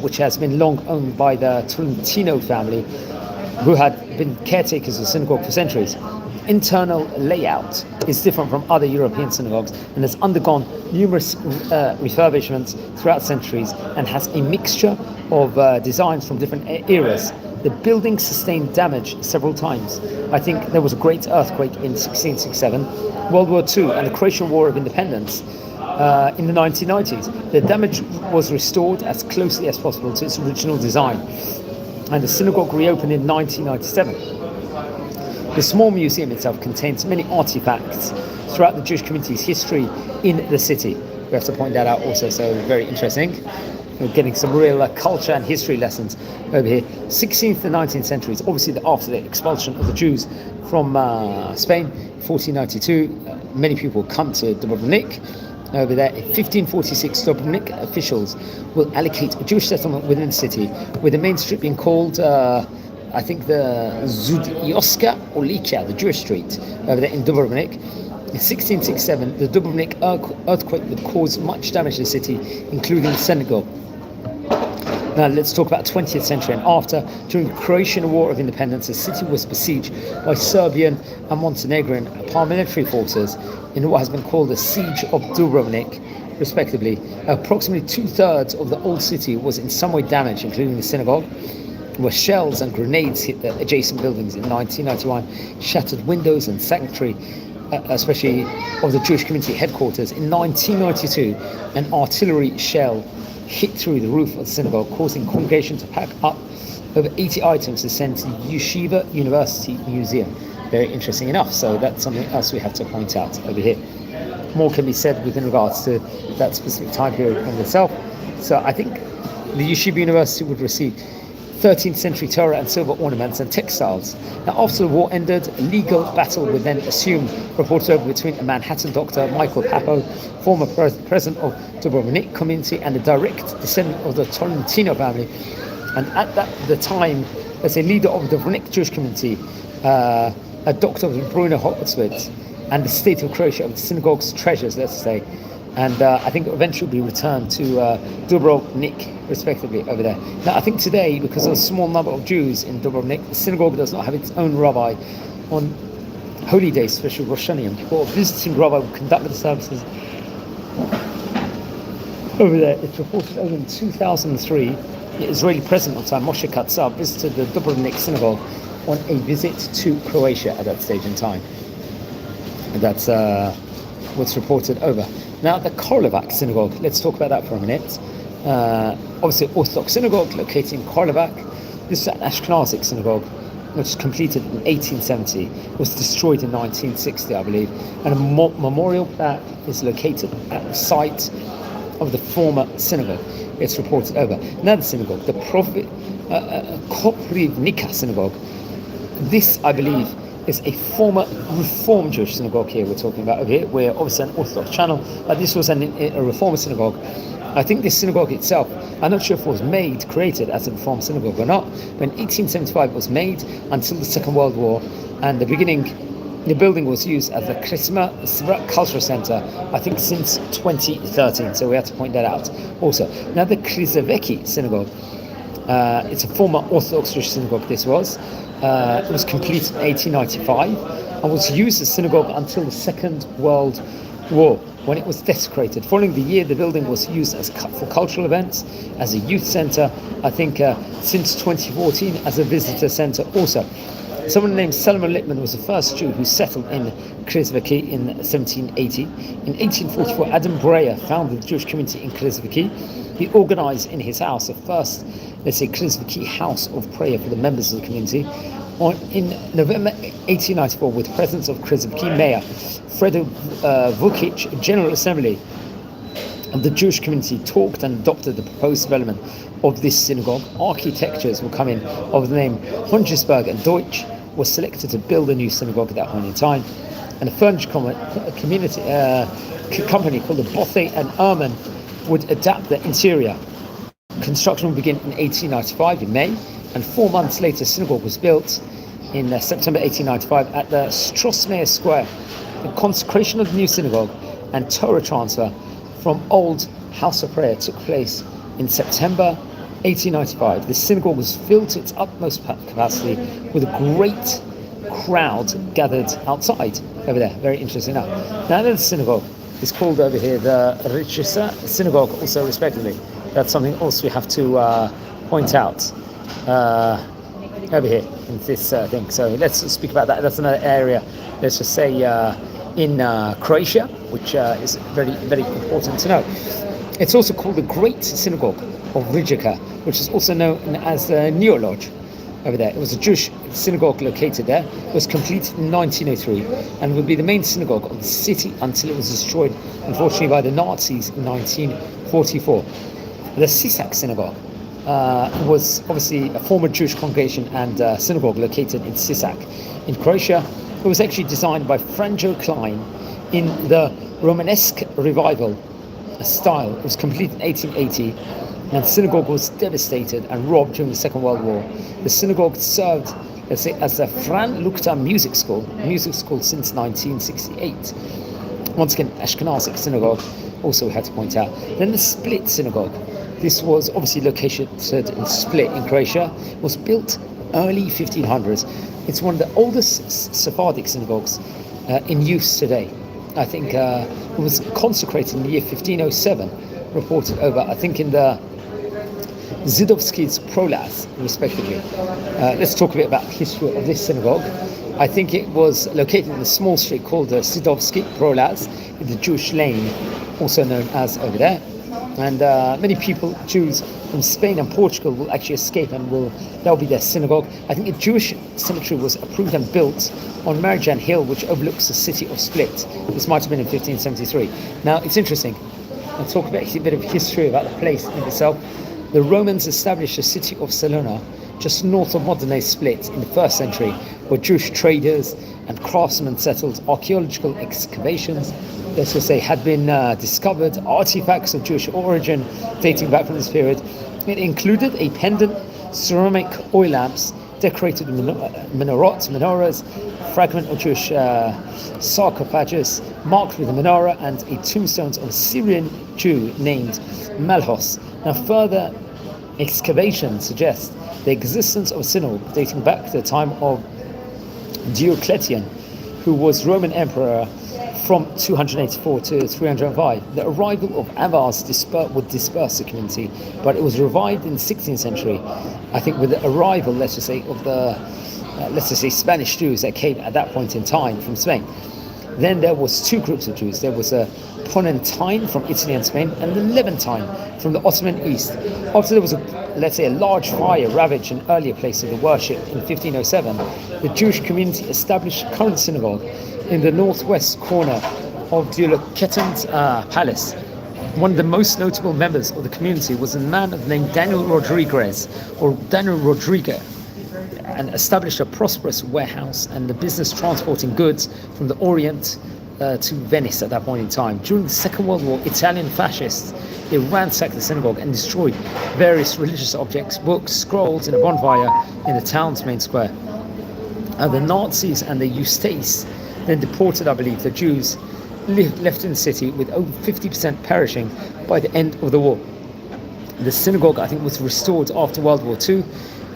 Speaker 1: which has been long owned by the Tolentino family, who had been caretakers of the synagogue for centuries. Internal layout is different from other European synagogues and has undergone numerous refurbishments throughout centuries and has a mixture of designs from different eras. The building sustained damage several times. I think there was a great earthquake in 1667, World War II, and the Croatian War of Independence in the 1990s. The damage was restored as closely as possible to its original design, and the synagogue reopened in 1997. The small museum itself contains many artifacts throughout the Jewish community's history in the city. We have to point that out also, so very interesting. We're getting some real culture and history lessons over here. 16th and 19th centuries, obviously after the expulsion of the Jews from Spain, 1492, many people come to Dubrovnik. Over there, in 1546, Dubrovnik officials will allocate a Jewish settlement within the city, with the main street being called, I think, the Zudioska Ulica, the Jewish street, over there in Dubrovnik. In 1667, the Dubrovnik earthquake would cause much damage to the city, including the synagogue. Now let's talk about 20th century and after. During the Croatian War of Independence, the city was besieged by Serbian and Montenegrin paramilitary forces in what has been called the Siege of Dubrovnik, respectively. Approximately 2/3 of the old city was in some way damaged, including the synagogue, where shells and grenades hit the adjacent buildings in 1991, shattered windows and sanctuary, especially of the Jewish community headquarters. In 1992, an artillery shell hit through the roof of the synagogue, causing the congregation to pack up over 80 items to send to the Yeshiva University Museum. Very interesting enough. So that's something else we have to point out over here. More can be said within regards to that specific time period in itself. So I think the Yeshiva University would receive 13th century Torah and silver ornaments and textiles. Now, after the war ended, a legal battle would then assume, reported over between a Manhattan doctor, Michael Papo, former president of Dubrovnik community and a direct descendant of the Tolentino family. And at the time, as a leader of the Dubrovnik Jewish community, a doctor Bruno Hopswitz, and the state of Croatia of the synagogue's treasures, let's say. And I think eventually will be returned to Dubrovnik, respectively, over there. Now, I think today, because of a small number of Jews in Dubrovnik, the synagogue does not have its own rabbi. On holy days, especially Rosh Hashanah, or a visiting rabbi will conduct the services over there. It's reported over in 2003, the Israeli president of the time, Moshe Katsav, visited the Dubrovnik synagogue on a visit to Croatia at that stage in time. And that's what's reported over. Now, the Karlovac synagogue, let's talk about that for a minute. Obviously, Orthodox synagogue located in Karlovac. This is an Ashkenazic synagogue, which was completed in 1870. It was destroyed in 1960, I believe. And a memorial plaque is located at the site of the former synagogue. It's reported over. Another synagogue, the Koprivnica synagogue. This, I believe, is a former Reformed Jewish synagogue here we're talking about over here. We're obviously an Orthodox channel, but this was a Reformed synagogue. I think this synagogue itself, I'm not sure if it was created as a Reformed synagogue or not, but in 1875 it was made until the Second World War, and the building was used as the Krisma Cultural Center, I think since 2013, so we have to point that out. Also, now the Krizeveki synagogue, it's a former Orthodox Jewish synagogue, this was. It was completed in 1895 and was used as a synagogue until the Second World War, when it was desecrated. Following the year, the building was used for cultural events, as a youth center, I think since 2014 as a visitor center also. Someone named Solomon Lippman was the first Jew who settled in Krizviki in 1780. In 1844, Adam Breyer founded the Jewish community in Krizviki. He organized in his house a first, let's say, Krizviki house of prayer for the members of the community. In November 1894, with the presence of Krizviki Mayor Fredo Vukic, General Assembly of the Jewish community talked and adopted the proposed development of this synagogue. Architectures will come in of the name Hongisberg and Deutsch was selected to build a new synagogue at that point in time. And a furniture company called the Bothe and Ehrman would adapt the interior. Construction would begin in 1895 in May, and 4 months later, synagogue was built in September 1895 at the Strassmeer Square. The consecration of the new synagogue and Torah transfer from old house of prayer took place in September 1895. The synagogue was filled to its utmost capacity with a great crowd gathered outside over there. Very interesting enough. Now the synagogue is called over here the Richisa synagogue also, respectively. That's something else we have to point out over here in this thing. So let's speak about that. That's another area, let's just say, in Croatia, which is very, very important to know. It's also called the Great Synagogue of Rijeka, which is also known as the Neolodge over there. It was a Jewish synagogue located there. It was completed in 1903 and would be the main synagogue of the city until it was destroyed, unfortunately, by the Nazis in 1944. The Sisak synagogue was obviously a former Jewish congregation and synagogue located in Sisak in Croatia. It was actually designed by Franjo Klein in the Romanesque revival style. It was completed in 1880, and the synagogue was devastated and robbed during the Second World War. The synagogue served, let's say, as a Fran Lukta music school since 1968. Once again, Ashkenazic synagogue, also we had to point out. Then the Split synagogue. This was obviously located in Split in Croatia. It was built early 1500s. It's one of the oldest Sephardic synagogues in use today. I think it was consecrated in the year 1507, reported over, I think, in the Zidovsky's Prolaz, respectively. Let's talk a bit about the history of this synagogue. I think it was located in a small street called the Zidovsky Prolaz, in the Jewish lane, also known as over there. And many people, Jews from Spain and Portugal, will actually escape, and that'll be their synagogue. I think a Jewish cemetery was approved and built on Marijan Hill, which overlooks the city of Split. This might have been in 1573. Now, it's interesting. I'll talk about a bit of history about the place in itself. The Romans established the city of Salona, just north of modern-day Split, in the 1st century, where Jewish traders and craftsmen settled. Archaeological excavations, let's just say, had been discovered artifacts of Jewish origin dating back from this period. It included a pendant, ceramic oil lamps, decorated menorahs, fragment of Jewish sarcophagus marked with a menorah, and a tombstone of a Syrian Jew named Malchus. Now, further excavations suggest the existence of a synagogue dating back to the time of Diocletian, who was Roman emperor from 284 to 305. The arrival of Avars would disperse the community, but it was revived in the 16th century, I think, with the arrival, let's just say, of the Spanish Jews that came at that point in time from Spain. Then there was two groups of Jews. There was a Ponentine from Italy and Spain, and the Levantine from the Ottoman East. After there was a large fire ravaged an earlier place of the worship in 1507, the Jewish community established a current synagogue in the northwest corner of Diocletian's palace. One of the most notable members of the community was a man named Daniel Rodriguez, and established a prosperous warehouse and the business transporting goods from the Orient to Venice at that point in time. During the Second World War, Italian fascists, they ransacked the synagogue and destroyed various religious objects, books, scrolls in a bonfire in the town's main square. The Nazis and the Ustase then deported, I believe, the Jews left in the city, with over 50% perishing by the end of the war. The synagogue, I think, was restored after World War II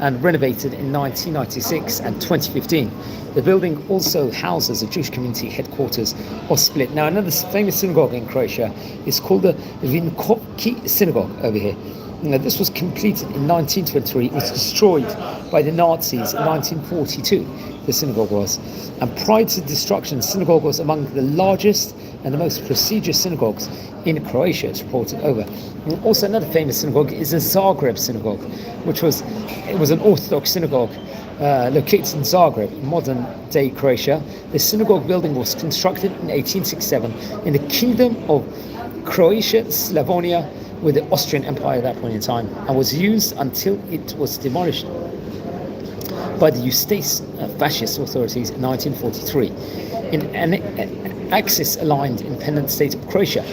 Speaker 1: and renovated in 1996 and 2015. The building also houses a Jewish community headquarters of Split. Now, another famous synagogue in Croatia is called the Vinkovci synagogue over here. Now, this was completed in 1923. It was destroyed by the Nazis in 1942, the synagogue was. And prior to destruction, the synagogue was among the largest and the most prestigious synagogues in Croatia, it's reported over. And also, another famous synagogue is the Zagreb synagogue, which was an Orthodox synagogue located in Zagreb, modern-day Croatia. The synagogue building was constructed in 1867 in the Kingdom of Croatia, Slavonia, with the Austrian Empire at that point in time, and was used until it was demolished by the Ustase fascist authorities in 1943 in an Axis-aligned independent state of Croatia.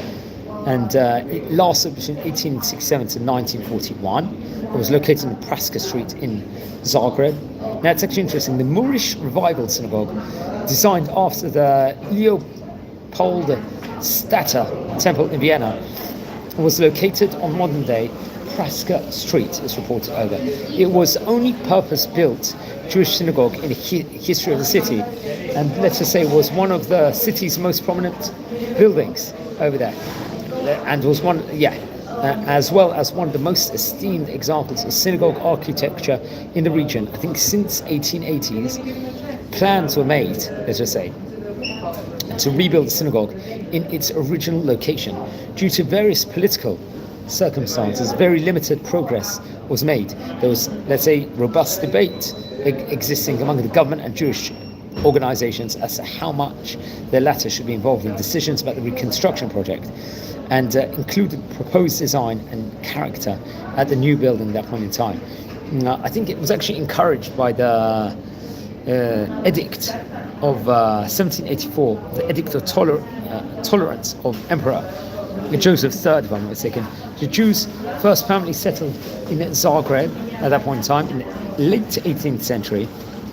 Speaker 1: And it lasted between 1867 to 1941. It was located in Praska Street in Zagreb. Now, it's actually interesting. The Moorish Revival Synagogue, designed after the Leopoldstadt Temple in Vienna, was located on modern-day Praska Street, is reported over. It was the only purpose-built Jewish synagogue in the history of the city, and let's just say was one of the city's most prominent buildings over there, and was as well as one of the most esteemed examples of synagogue architecture in the region. I think since 1880s, plans were made, let's just say, to rebuild the synagogue in its original location. Due to various political circumstances, very limited progress was made. There was, let's say, robust debate existing among the government and Jewish organizations as to how much the latter should be involved in decisions about the reconstruction project, and included proposed design and character at the new building at that point in time. I think it was actually encouraged by the edict of 1784, the Edict of Tolerance of Emperor Joseph III, if I'm not mistaken. The Jews first permanently settled in Zagreb at that point in time in the late 18th century,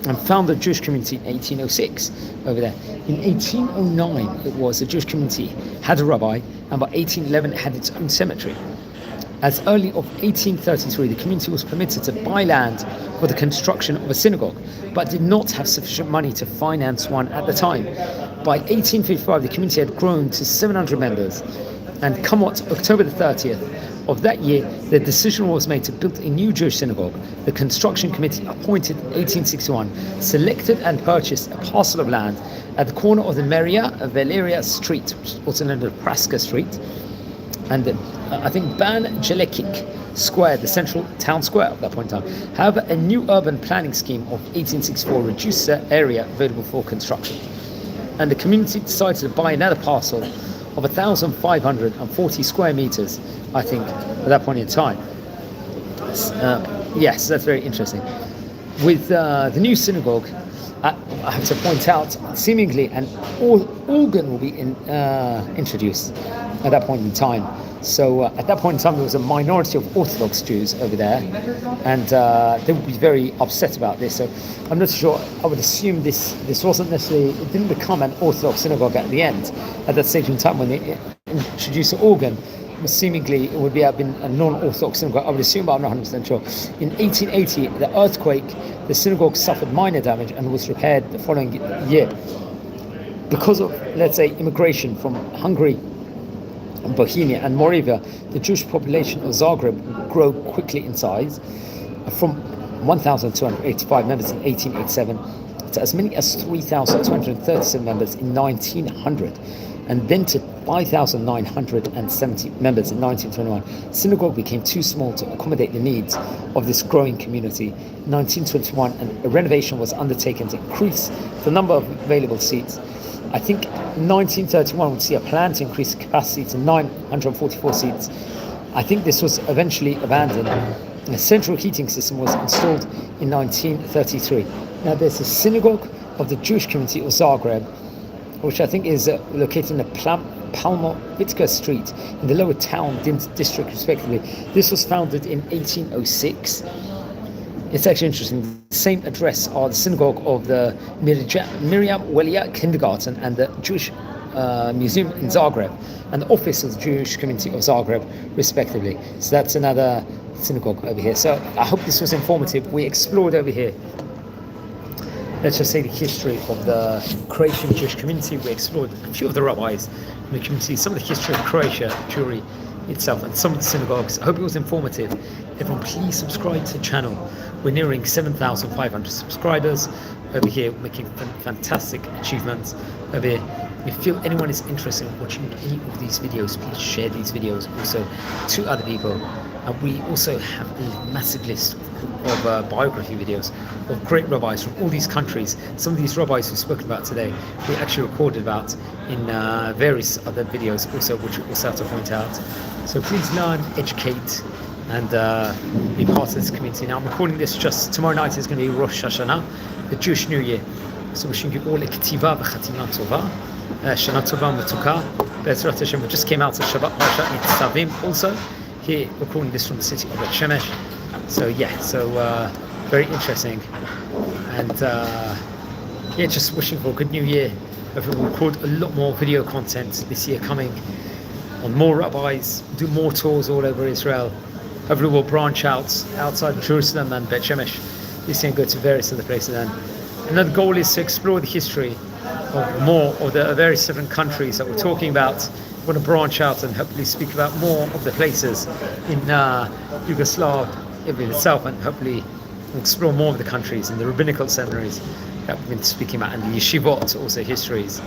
Speaker 1: and found a Jewish community in 1806 over there. In 1809, it was the Jewish community had a rabbi, and by 1811 it had its own cemetery. As early of 1833, the community was permitted to buy land for the construction of a synagogue, but did not have sufficient money to finance one at the time. By 1855, the community had grown to 700 members, and come October the 30th of that year, the decision was made to build a new Jewish synagogue. The construction committee, appointed in 1861, selected and purchased a parcel of land at the corner of the Maria Valeria Street, also known as Praska Street, and I think Ban Jelekic Square, the central town square at that point in time. However, a new urban planning scheme of 1864 reduced the area available for construction, and the community decided to buy another parcel of 1,540 square meters, I think, at that point in time. Yes, that's very interesting. With the new synagogue, I have to point out, seemingly an organ will be introduced at that point in time. So at that point in time, there was a minority of Orthodox Jews over there, and they would be very upset about this. So I'm not sure. I would assume this wasn't necessarily, it didn't become an Orthodox synagogue at the end. At that stage in time, when they introduced the organ, seemingly it would have been a non-Orthodox synagogue, I would assume, but I'm not 100% sure. In 1880, the earthquake, the synagogue suffered minor damage and was repaired the following year. Because of, let's say, immigration from Hungary, Bohemia and Moravia, the Jewish population of Zagreb grew quickly in size, from 1,285 members in 1887 to as many as 3,237 members in 1900, and then to 5,970 members in 1921. The synagogue became too small to accommodate the needs of this growing community. In 1921, a renovation was undertaken to increase the number of available seats. I think 1931 would see a plan to increase the capacity to 944 seats. I think this was eventually abandoned. A central heating system was installed in 1933. Now there's a synagogue of the Jewish community of Zagreb, which I think is located in the Palmovitka Street in the lower town district respectively. This was founded in 1806. It's actually interesting. The same address are the synagogue of the Miriam Welia Kindergarten and the Jewish Museum in Zagreb, and the office of the Jewish community of Zagreb, respectively. So that's another synagogue over here. So I hope this was informative. We explored over here, let's just say, the history of the Croatian Jewish community. We explored a few of the rabbis in the community, some of the history of Croatia, Jewry itself, and some of the synagogues. I hope it was informative. Everyone, please subscribe to the channel. We're nearing 7,500 subscribers over here, making fantastic achievements over here. If you feel anyone is interested in watching any of these videos, please share these videos also to other people. And we also have a massive list of biography videos of great rabbis from all these countries. Some of these rabbis we've spoken about today, we actually recorded about in various other videos also, which we also have to point out. So please learn, educate, and be part of this community. Now I'm recording this just tomorrow night is going to be Rosh Hashanah, the Jewish New Year. So wishing you all a ketiva v'chatima tova, shana tova metuka. Be'ezrat Hashem, we just came out of Shabbat Parshat Nitzavim also. Here recording this from the city of Bet Shemesh. So yeah, very interesting, and yeah, just wishing for a good New Year. Hopefully we'll record a lot more video content this year coming on more rabbis, do more tours all over Israel. Hopefully we'll branch out outside Jerusalem and Bet Shemesh this year and go to various other places. And another goal is to explore the history of more of the various different countries that we're talking about. We want to branch out and hopefully speak about more of the places in Yugoslavia itself, and hopefully explore more of the countries and the rabbinical seminaries that we've been speaking about, and the yeshivot, also histories,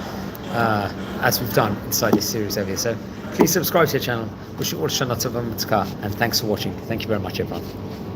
Speaker 1: as we've done inside this series over here. So please subscribe to the channel. Wish you all Shana Tova Mitzvah, and thanks for watching. Thank you very much, everyone.